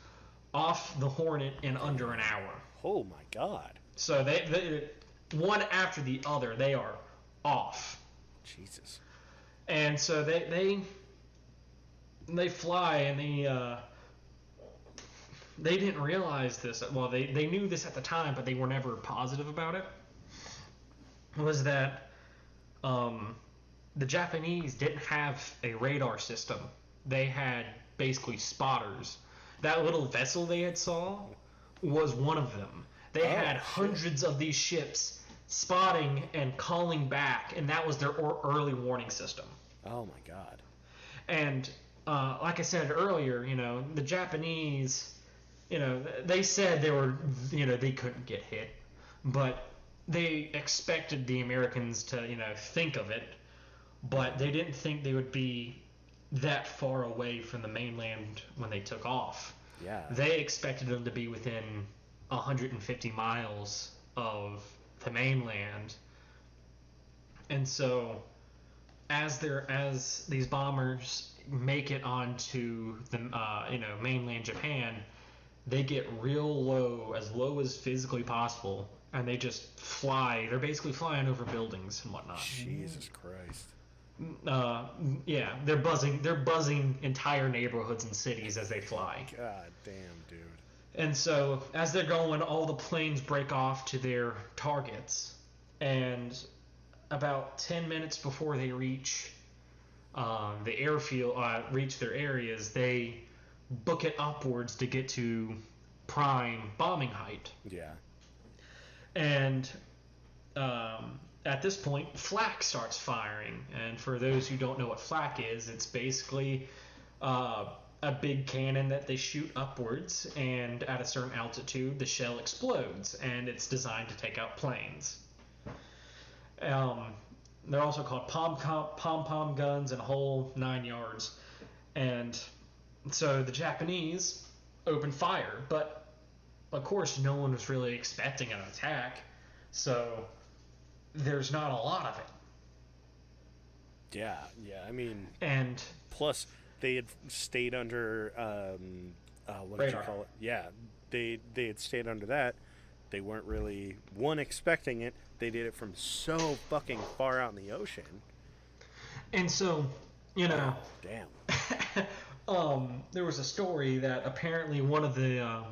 B: off the Hornet in under an hour.
A: Oh my God.
B: So they one after the other, they are off.
A: Jesus.
B: And so they fly, and they didn't realize this. Well, they knew this at the time, but they were never positive about it. Was that the Japanese didn't have a radar system. They had basically spotters. That little vessel they had saw was one of them. They had hundreds of these ships spotting and calling back, and that was their early warning system.
A: Oh my God.
B: And like I said earlier, the Japanese, they said they couldn't get hit, but they expected the Americans to, think of it, but they didn't think they would be that far away from the mainland when they took off.
A: Yeah. They
B: expected them to be within 150 miles of the mainland. And so as these bombers make it onto the mainland Japan, they get real low as physically possible, and they just fly. They're basically flying over buildings and whatnot.
A: Jesus Christ.
B: Yeah, they're buzzing entire neighborhoods and cities as they fly.
A: God damn, dude.
B: And so as they're going, all the planes break off to their targets, and about 10 minutes before they reach the airfield, reach their areas, they book it upwards to get to prime bombing height.
A: Yeah.
B: And at this point, flak starts firing. And for those who don't know what flak is, it's basically a big cannon that they shoot upwards, and at a certain altitude, the shell explodes, and it's designed to take out planes. They're also called pom-pom guns and whole 9 yards. And so the Japanese opened fire, but of course no one was really expecting an attack, so there's not a lot of it.
A: Yeah, I mean,
B: and
A: plus they had stayed under what did you call it? Yeah, they had stayed under that. They weren't really expecting it. They did it from so fucking far out in the ocean.
B: And so, you know,
A: damn.
B: There was a story that apparently one of the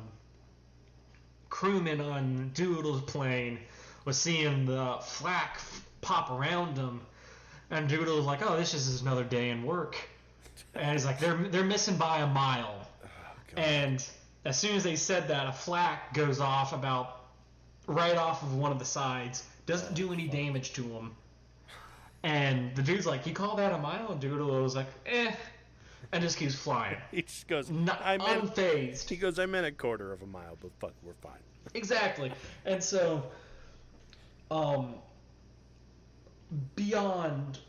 B: crewmen on Doolittle's plane was seeing the flak pop around him, and Doolitle was like, "Oh, this is just another day in work," and he's like, "They're missing by a mile," and as soon as they said that, a flak goes off about right off of one of the sides, doesn't do any damage to him, and the dude's like, "You call that a mile?" And Doolitle was like, and just keeps flying.
A: He just goes,
B: unfazed.
A: He goes, "I meant a quarter of a mile, but fuck, we're fine."
B: Exactly. And so, beyond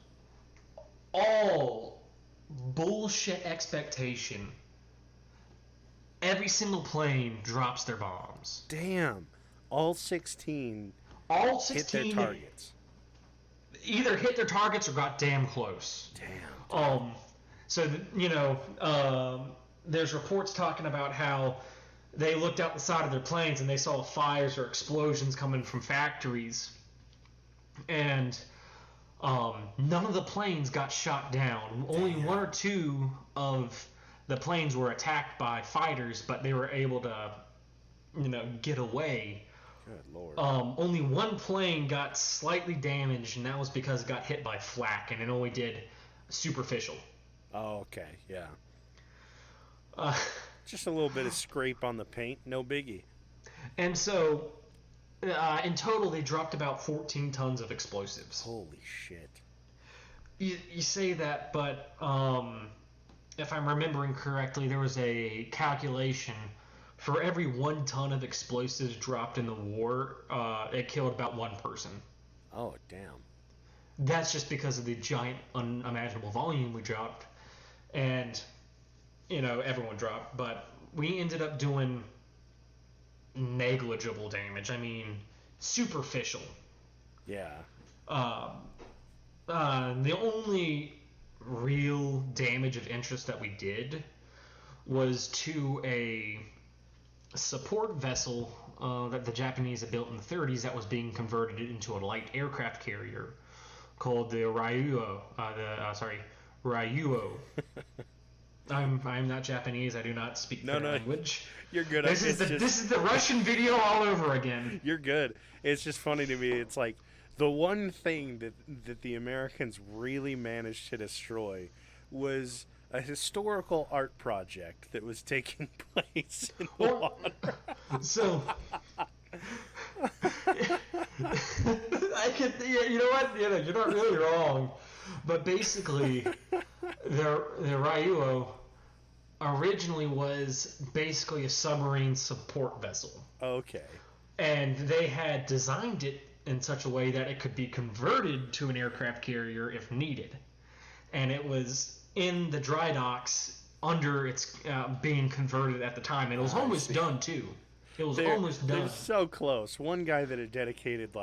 B: all bullshit expectation, every single plane drops their bombs.
A: Damn. All 16 hit their targets.
B: Either hit their targets or got damn close.
A: Damn.
B: So, there's reports talking about how they looked out the side of their planes and they saw fires or explosions coming from factories. And none of the planes got shot down. Only one or two of the planes were attacked by fighters, but they were able to, get away.
A: Good Lord.
B: Only one plane got slightly damaged, and that was because it got hit by flak, and it only did superficial.
A: Oh, okay, yeah. Just a little bit of scrape on the paint, no biggie.
B: And so, in total, they dropped about 14 tons of explosives.
A: Holy shit.
B: You say that, but if I'm remembering correctly, there was a calculation. For every 1 ton of explosives dropped in the war, it killed about one person.
A: Oh, damn.
B: That's just because of the giant, unimaginable volume we dropped. And, everyone dropped. But we ended up doing negligible damage. I mean, superficial.
A: Yeah.
B: The only real damage of interest that we did was to a support vessel that the Japanese had built in the 30s that was being converted into a light aircraft carrier called the Ryuo. Ryuo. I'm not Japanese. I do not speak their language.
A: You're good.
B: This is the Russian video all over again.
A: You're good. It's just funny to me. It's like the one thing that the Americans really managed to destroy was a historical art project that was taking place in the water.
B: So, you know what? You're not really wrong. But basically, the Ryuo originally was basically a submarine support vessel.
A: Okay.
B: And they had designed it in such a way that it could be converted to an aircraft carrier if needed. And it was in the dry docks under its being converted at the time. And it was almost done, too. It was almost done.
A: They're so close. One guy that had dedicated,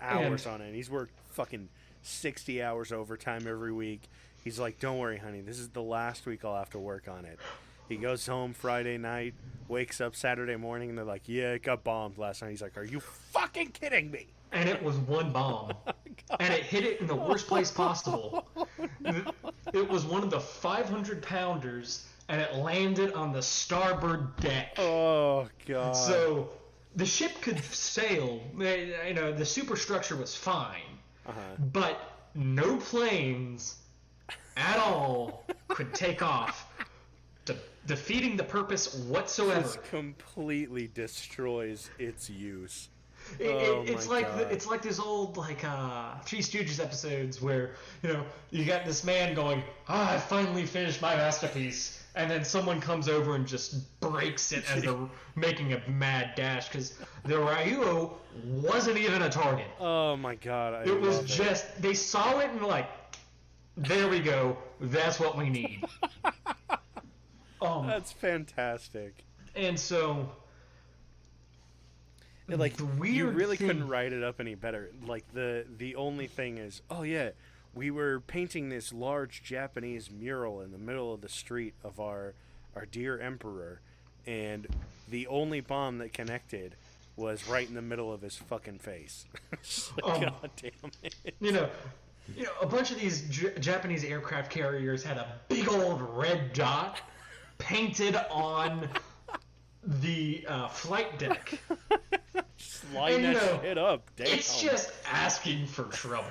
A: hours on it. He's worked fucking 60 hours overtime every week. He's like, "Don't worry, honey. This is the last week I'll have to work on it." He goes home Friday night, wakes up Saturday morning, and they're like, "Yeah, it got bombed last night." He's like, "Are you fucking kidding me?"
B: And it was one bomb. And it hit it in the worst place possible. It was one of the 500-pounders, and it landed on the starboard deck.
A: Oh, God.
B: So the ship could sail. The superstructure was fine. But no planes at all could take off, defeating the purpose whatsoever.
A: This completely destroys its use.
B: It's like this old Three Stooges episodes where you got this man going, "I finally finished my masterpiece," and then someone comes over and just breaks it as they're making a mad dash, because the Ryuo wasn't even a target.
A: Oh my god,
B: it was just, they saw it and like, there we go, that's what we need.
A: That's fantastic.
B: And so,
A: like, you really couldn't write it up any better. Like, the only thing is, oh yeah, we were painting this large Japanese mural in the middle of the street of our dear emperor, and the only bomb that connected was right in the middle of his fucking face. Like, god damn it.
B: You know, a bunch of these Japanese aircraft carriers had a big old red dot painted on the flight deck.
A: Line that shit up. Damn.
B: It's just asking for trouble.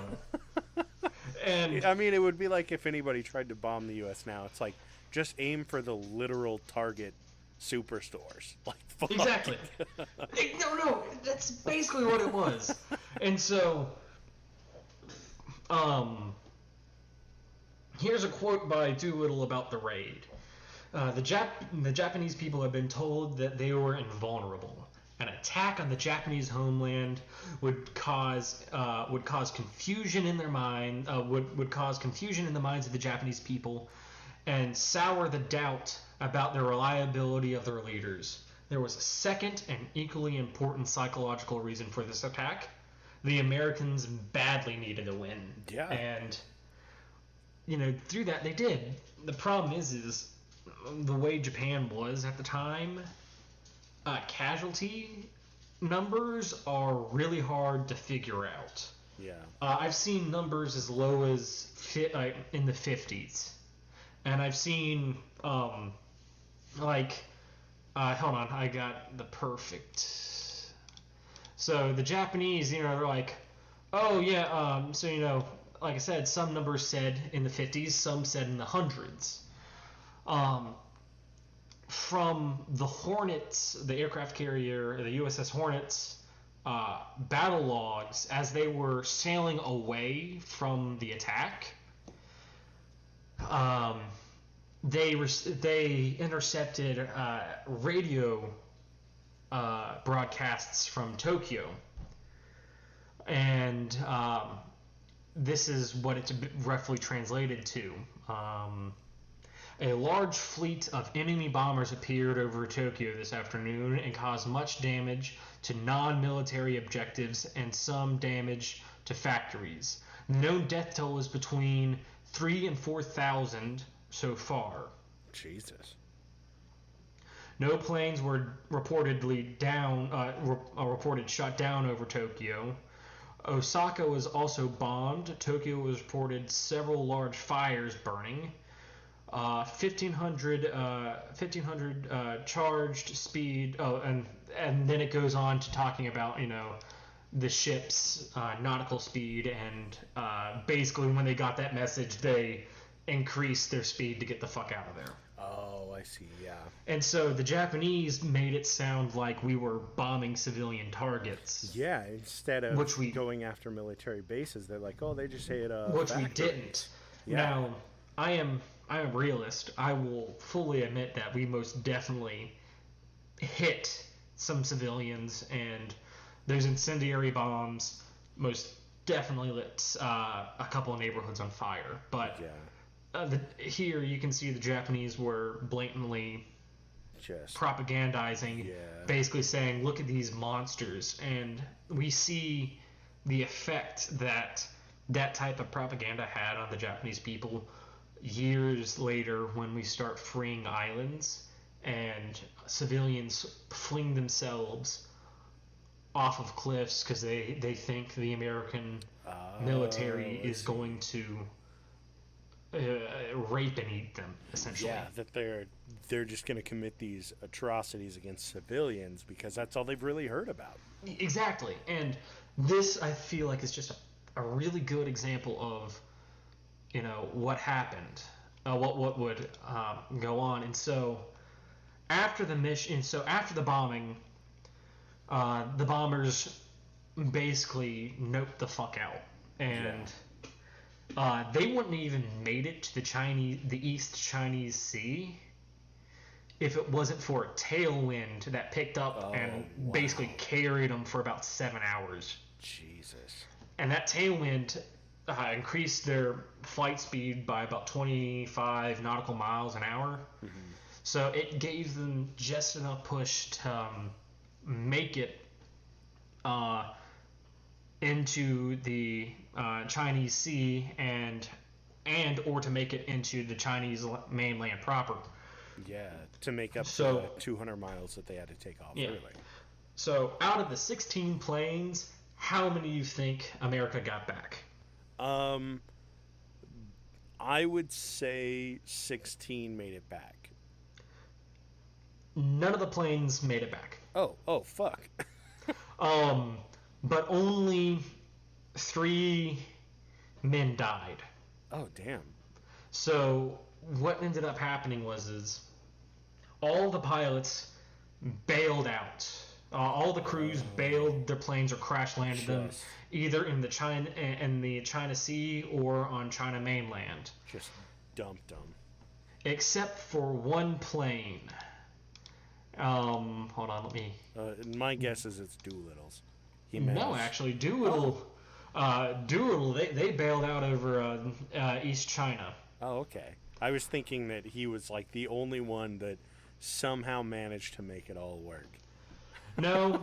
B: And
A: I mean, it would be like if anybody tried to bomb the U.S. now. It's like, just aim for the literal target superstores. Like, fuck.
B: Exactly. No, that's basically what it was. And so, here's a quote by Doolittle about the raid. The Japanese people have been told that they were invulnerable. An attack on the Japanese homeland would cause confusion in their mind. Would cause confusion in the minds of the Japanese people, and sour the doubt about the reliability of their leaders. There was a second and equally important psychological reason for this attack. The Americans badly needed a win.
A: Yeah.
B: And through that they did. The problem is the way Japan was at the time. Casualty numbers are really hard to figure out.
A: Yeah.
B: I've seen numbers as low as in the 50s, and I've seen hold on, I got the perfect. So the Japanese, they're like, oh yeah, like I said, some numbers said in the 50s, some said in the hundreds. From the Hornets, the aircraft carrier, the USS Hornets, battle logs as they were sailing away from the attack, they intercepted radio broadcasts from Tokyo, and this is what it's roughly translated to. A large fleet of enemy bombers appeared over Tokyo this afternoon and caused much damage to non-military objectives and some damage to factories. The known death toll is between 3,000 and 4,000 so far.
A: Jesus.
B: No planes were reportedly reported shot down over Tokyo. Osaka was also bombed. Tokyo was reported several large fires burning. 1,500 charged speed. Oh, and then it goes on to talking about the ship's nautical speed, and basically when they got that message, they increased their speed to get the fuck out of there.
A: Oh, I see. Yeah.
B: And so the Japanese made it sound like we were bombing civilian targets.
A: Yeah, instead of going after military bases, they're like, oh, they just hit
B: which we didn't. Yeah. Now, I am a realist. I will fully admit that we most definitely hit some civilians, and those incendiary bombs most definitely lit a couple of neighborhoods on fire. But here you can see the Japanese were blatantly just propagandizing, basically saying, look at these monsters. And we see the effect that type of propaganda had on the Japanese people years later when we start freeing islands and civilians fling themselves off of cliffs because they think the American military is going to rape and eat them, essentially.
A: Yeah, that they're just going to commit these atrocities against civilians because that's all they've really heard about.
B: Exactly. And this, I feel like, is just a really good example of what happened, what would go on. And so after the mission, after the bombing, the bombers basically noped the fuck out, and they wouldn't even made it to the East Chinese Sea if it wasn't for a tailwind that picked up and basically carried them for about 7 hours.
A: Jesus.
B: And that tailwind increased their flight speed by about 25 nautical miles an hour. Mm-hmm. So it gave them just enough push to make it into the Chinese Sea and or to make it into the Chinese mainland proper.
A: Yeah, to make up the 200 miles that they had to take off early.
B: So out of the 16 planes, how many do you think America got back?
A: I would say 16 made it back.
B: None of the planes made it back.
A: Oh, fuck.
B: But only 3 men died.
A: Oh, damn.
B: So what ended up happening was all the pilots bailed out. All the crews bailed their planes or crash landed them either in the China Sea or on China mainland.
A: Just dumped them.
B: Except for one plane. Hold on, let me.
A: My guess is it's Doolittle's.
B: No, actually, Doolittle. Doolittle. They bailed out over East China.
A: Oh, okay. I was thinking that he was like the only one that somehow managed to make it all work.
B: No.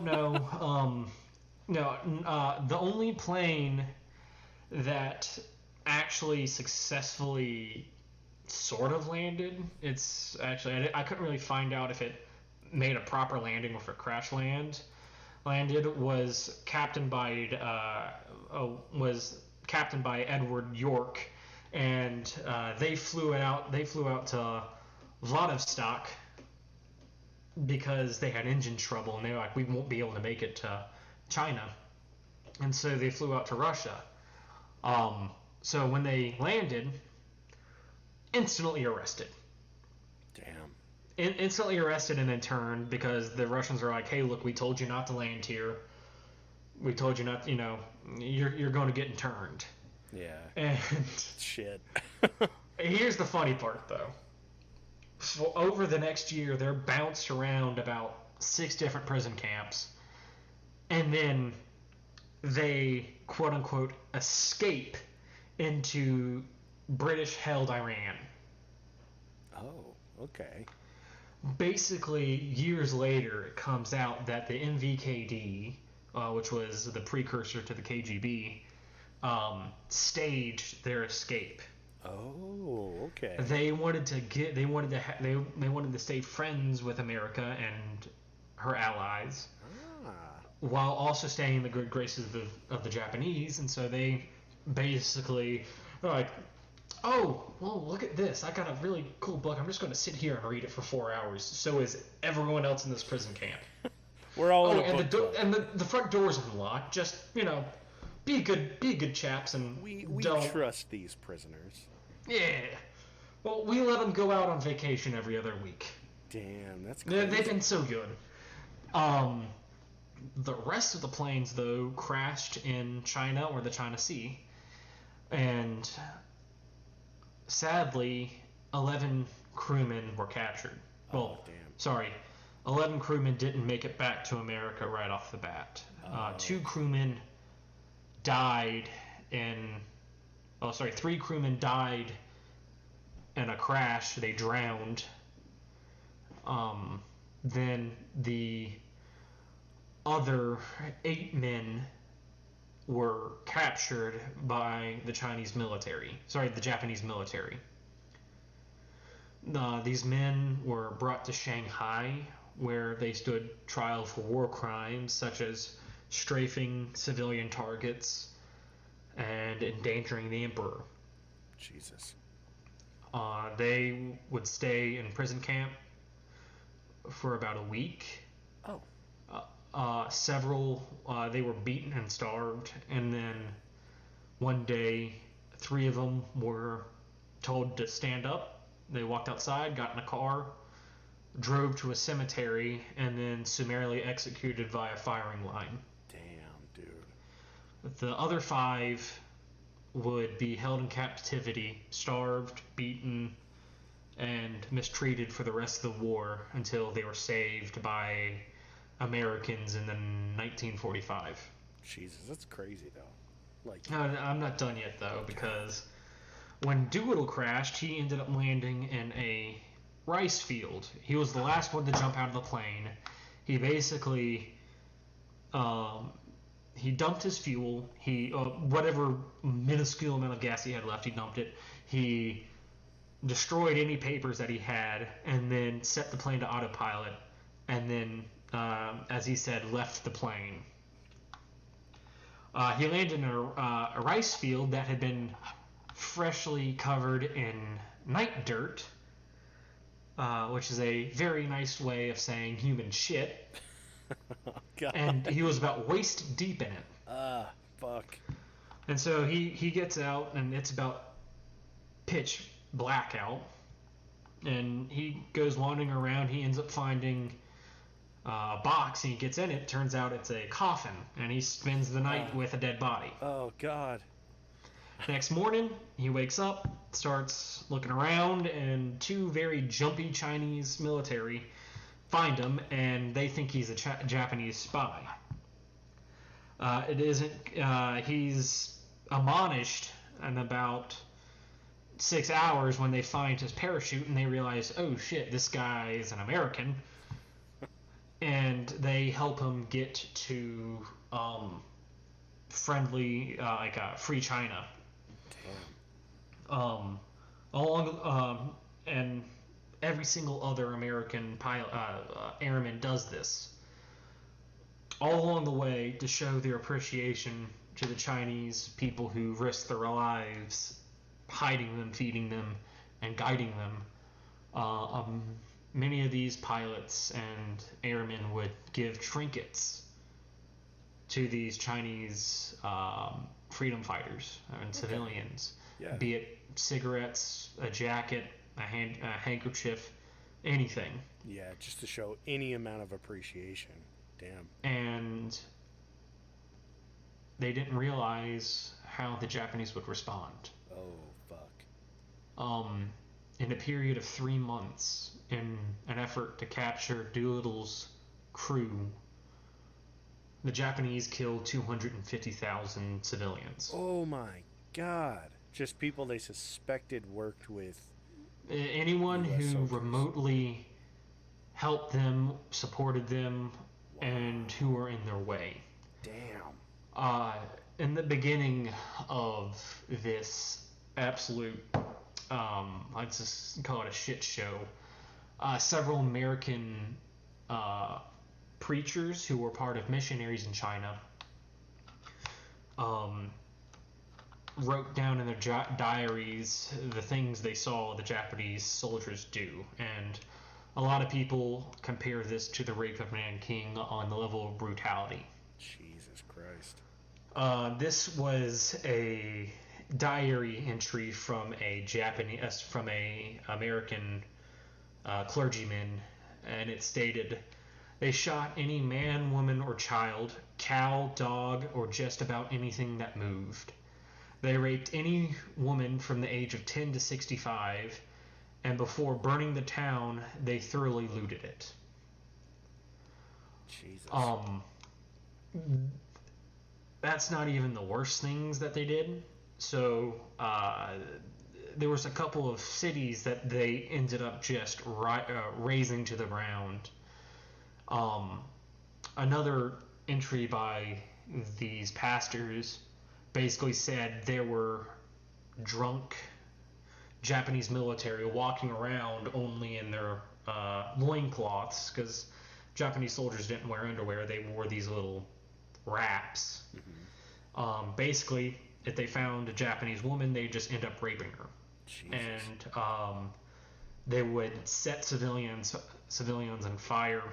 B: The only plane that actually successfully sort of landed. It's actually I couldn't really find out if it made a proper landing or if it crash landed. Was captained by Edward York, and they flew out to Vladivostok because they had engine trouble, and they were like, we won't be able to make it to China, and so they flew out to Russia. So when they landed, instantly arrested.
A: Damn.
B: Instantly arrested and then turned because the Russians are like, hey, look, we told you not to land here. We told you not, you're going to get interned.
A: Yeah.
B: And
A: shit.
B: Here's the funny part, though. So over the next year, they're bounced around about 6 different prison camps. And then they, quote unquote, escape into British-held Iran.
A: Oh, okay.
B: Basically, years later, it comes out that the MVKD, which was the precursor to the KGB, staged their escape.
A: Oh, okay.
B: They wanted to stay friends with America and her allies, while also staying in the good graces of the Japanese, and so they basically were like, oh, well, look at this. I got a really cool book. I'm just going to sit here and read it for 4 hours. So is everyone else in this prison camp.
A: We're all in a
B: and
A: book
B: and the front door's unlocked. Just, be good chaps and
A: we
B: don't
A: trust these prisoners.
B: Yeah. Well, we let them go out on vacation every other week.
A: Damn, that's crazy.
B: They've been so good. The rest of the planes, though, crashed in China or the China Sea, and sadly, 11 crewmen were captured. Well,
A: damn.
B: Sorry, 11 crewmen didn't make it back to America right off the bat. 2 crewmen died three crewmen died in a crash. They drowned. Then the other 8 men were captured by the Japanese military. These men were brought to Shanghai, where they stood trial for war crimes such as strafing civilian targets and endangering the emperor.
A: Jesus.
B: They would stay in prison camp for about a week.
A: Oh.
B: Several, they were beaten and starved, and then one day 3 of them were told to stand up. They walked outside, got in a car, drove to a cemetery, and then summarily executed via firing line.
A: Damn, dude.
B: The other 5 would be held in captivity, starved, beaten, and mistreated for the rest of the war until they were saved by Americans in the 1945.
A: Jesus, that's crazy though. Like,
B: No, I'm not done yet though, because when Doolittle crashed, he ended up landing in a rice field. He was the last one to jump out of the plane. He basically, he dumped his fuel. He whatever minuscule amount of gas he had left, he dumped it. He destroyed any papers that he had, and then set the plane to autopilot, and then, as he said, left the plane. He landed in a rice field that had been freshly covered in night dirt, which is a very nice way of saying human shit.
A: God.
B: And he was about waist deep in it.
A: Fuck.
B: And so he gets out, and it's about pitch black out. And he goes wandering around. He ends up finding a box, and he gets in it. Turns out it's a coffin, and he spends the night with a dead body.
A: Oh, God.
B: Next morning, he wakes up, starts looking around, and two very jumpy Chinese military find him, and they think he's a Japanese spy. It isn't. He's admonished in about 6 hours when they find his parachute, and they realize, oh shit, this guy is an American. And they help him get to friendly, free China. And every single other American pilot, airman does this. All along the way to show their appreciation to the Chinese people who risk their lives hiding them, feeding them, and guiding them. Many of these pilots and airmen would give trinkets to these Chinese freedom fighters and civilians, be it cigarettes, a jacket, a handkerchief, anything.
A: Yeah, just to show any amount of appreciation. Damn.
B: And they didn't realize how the Japanese would respond.
A: Oh, fuck.
B: In a period of 3 months, in an effort to capture Doolittle's crew, the Japanese killed 250,000 civilians.
A: Oh my God. Just people they suspected worked with
B: anyone
A: US
B: who
A: soldiers.
B: Remotely helped them, supported them, and who were in their way.
A: Damn.
B: In the beginning of this absolute, I'd just call it a shit show, several American preachers who were part of missionaries in China wrote down in their diaries the things they saw the Japanese soldiers do, and a lot of people compare this to the rape of Nanking on the level of brutality.
A: Jesus Christ.
B: This was a diary entry from a American clergyman, and it stated, "They shot any man, woman, or child, cow, dog, or just about anything that moved. They raped any woman from the age of 10 to 65, and before burning the town, they thoroughly looted it."
A: Jesus.
B: That's not even the worst things that they did. So, there was a couple of cities that they ended up just razing to the ground. Another entry by these pastors basically said there were drunk Japanese military walking around only in their loincloths, because Japanese soldiers didn't wear underwear. They wore these little wraps. Mm-hmm. Basically, if they found a Japanese woman, they'd just end up raping her.
A: Jesus.
B: And they would set civilians on fire.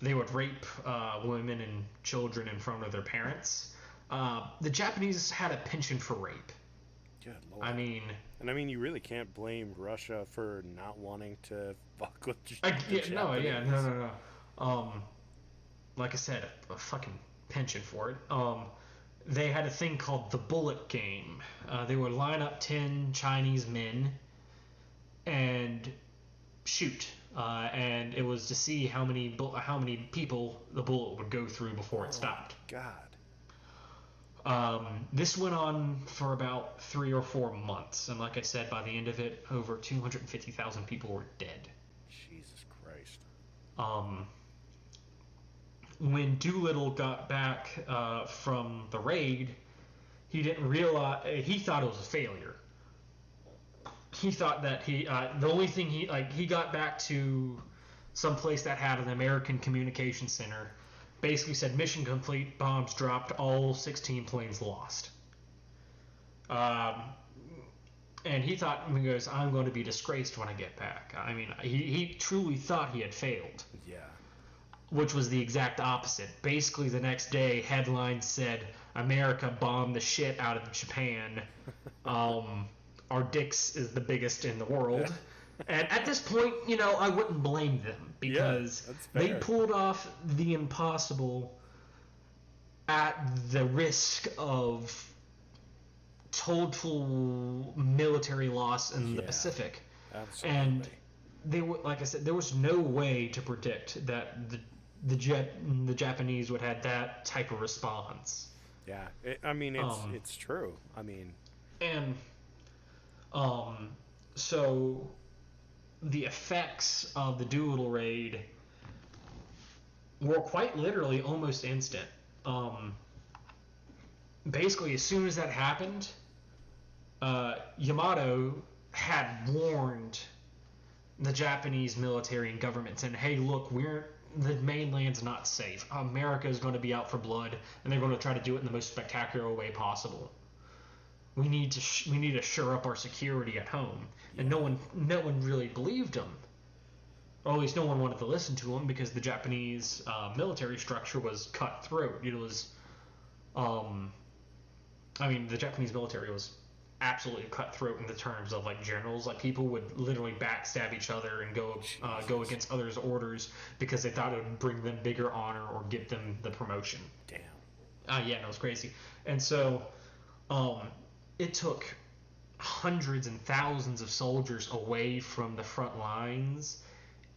B: They would rape women and children in front of their parents. The Japanese had a penchant for rape.
A: Good Lord.
B: I mean,
A: you really can't blame Russia for not wanting to fuck with
B: No. Like I said, a fucking penchant for it. they had a thing called the bullet game. They would line up 10 Chinese men and shoot. And it was to see how many people the bullet would go through before it stopped.
A: God.
B: This went on for about 3 or 4 months, and like I said, by the end of it, over 250,000 people were dead.
A: Jesus Christ.
B: When Doolittle got back from the raid, he didn't realize, he thought it was a failure. He thought that the only thing he got back to some place that had an American communication center, basically said mission complete, bombs dropped, all 16 planes lost. And he thought, he goes, I'm going to be disgraced when I get back. I mean, he truly thought he had failed.
A: Yeah.
B: Which was the exact opposite. Basically, the next day, headlines said, America bombed the shit out of Japan. Our dicks is the biggest in the world. And at this point, I wouldn't blame them, because they pulled off the impossible at the risk of total military loss in the Pacific.
A: Absolutely.
B: And they were, like I said, there was no way to predict that the Japanese would have that type of response.
A: Yeah, it's true. I mean,
B: and so the effects of the Doolittle raid were quite literally almost instant. Basically, as soon as that happened, Yamato had warned the Japanese military and government, saying, hey, look, the mainland's not safe. America is going to be out for blood, and they're going to try to do it in the most spectacular way possible. We need to shore up our security at home. And no one really believed him. Or at least no one wanted to listen to him, because the Japanese military structure was cutthroat. It was, the Japanese military was absolutely cutthroat in the terms of generals. People would literally backstab each other and go against others' orders because they thought it would bring them bigger honor or give them the promotion.
A: Damn.
B: It was crazy. And so, it took hundreds and thousands of soldiers away from the front lines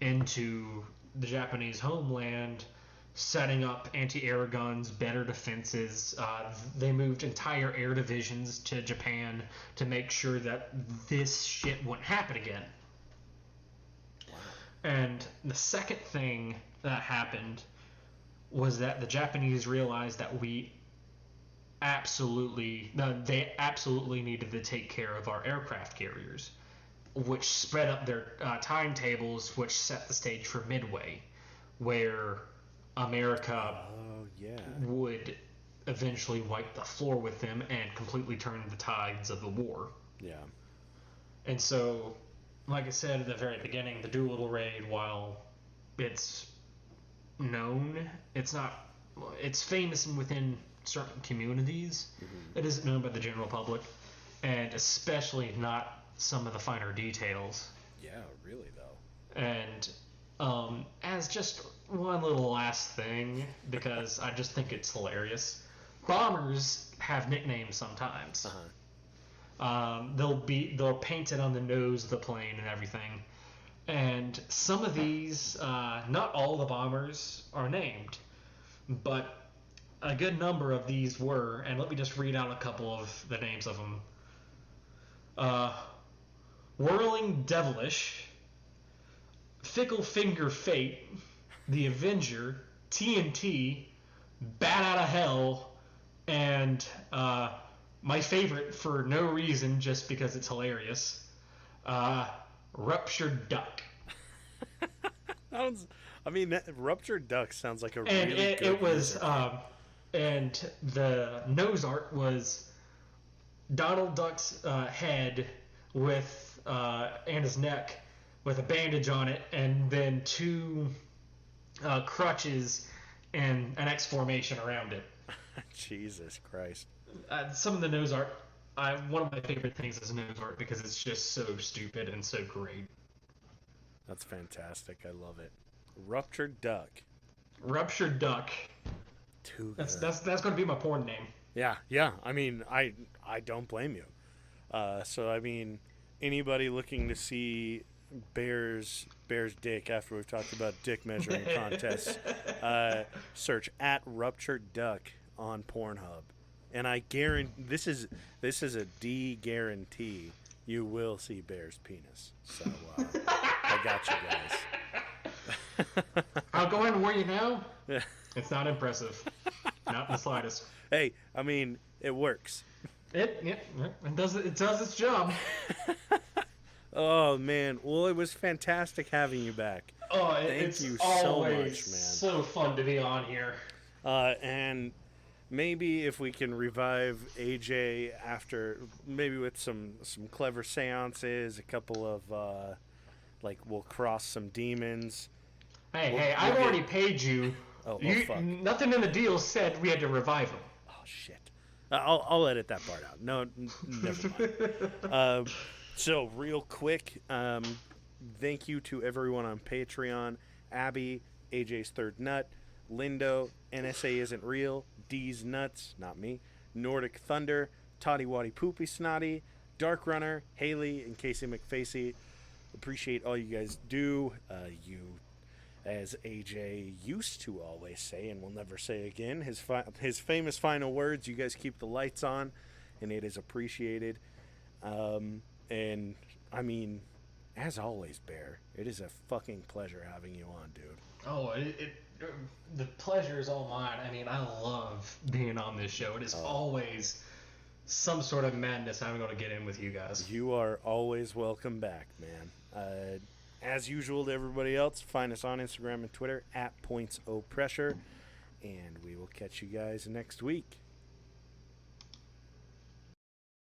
B: into the Japanese homeland, setting up anti-air guns, better defenses. They moved entire air divisions to Japan to make sure that this shit wouldn't happen again.
A: Wow.
B: And the second thing that happened was that the Japanese realized that they absolutely needed to take care of our aircraft carriers, which sped up their timetables, which set the stage for Midway, where America would eventually wipe the floor with them and completely turn the tides of the war.
A: Yeah. And
B: so, like I said at the very beginning, the Doolittle raid, while it's known, it's famous within certain communities. Mm-hmm. It isn't known by the general public, and especially not some of the finer details.
A: Yeah, really though.
B: And as just one little last thing, because I just think it's hilarious, bombers have nicknames sometimes. They'll paint it on the nose of the plane and everything. And some of these, not all the bombers are named, but a good number of these were, and let me just read out a couple of the names of them. Whirling Devilish, Fickle Finger Fate, The Avenger, TNT, Bat Out of Hell, and my favorite for no reason, just because it's hilarious, Ruptured Duck.
A: That Ruptured Duck sounds like a
B: and
A: really good
B: it was and the nose art was Donald Duck's head with and his neck with a bandage on it, and then two crutches and an X formation around it.
A: Jesus Christ.
B: Some of the nose art, one of my favorite things is nose art, because it's just so stupid and so great.
A: That's fantastic. I love it. Ruptured Duck.
B: Ruptured Duck.
A: Too good.
B: That's going to be my porn name.
A: Yeah. I mean, I don't blame you. So I mean, anybody looking to see Bear's dick after we've talked about dick measuring contests, search at ruptured duck on Pornhub, and I guarantee this is a D guarantee you will see Bear's penis. So I got you guys.
B: I'll go ahead and warn you now. It's not impressive, not in the slightest.
A: Hey, I mean, it works.
B: It does its job.
A: Oh man, well it was fantastic having you back.
B: Oh,
A: Thank you so much, man.
B: So fun to be on here.
A: And maybe if we can revive AJ after, maybe with some clever seances, a couple of we'll cross some demons.
B: Hey, I've already paid you.
A: Oh, fuck.
B: Nothing in the deal said we had to revive him.
A: Oh shit. I'll edit that part out. No, never mind. So real quick, thank you to everyone on Patreon: Abby, AJ's Third Nut, Lindo, NSA Isn't Real, D's Nuts, not me, Nordic Thunder, Toddy Waddy Poopy Snotty, Dark Runner, Haley, and Casey McFacey. Appreciate all you guys do. You, as AJ used to always say and will never say again, his famous final words, you guys keep the lights on, and it is appreciated. And, I mean, as always, Bear, it is a fucking pleasure having you on, dude.
B: Oh, the pleasure is all mine. I mean, I love being on this show. It is always some sort of madness I'm going to get in with you guys.
A: You are always welcome back, man. As usual to everybody else, find us on Instagram and Twitter at PointsOPressure, and we will catch you guys next week.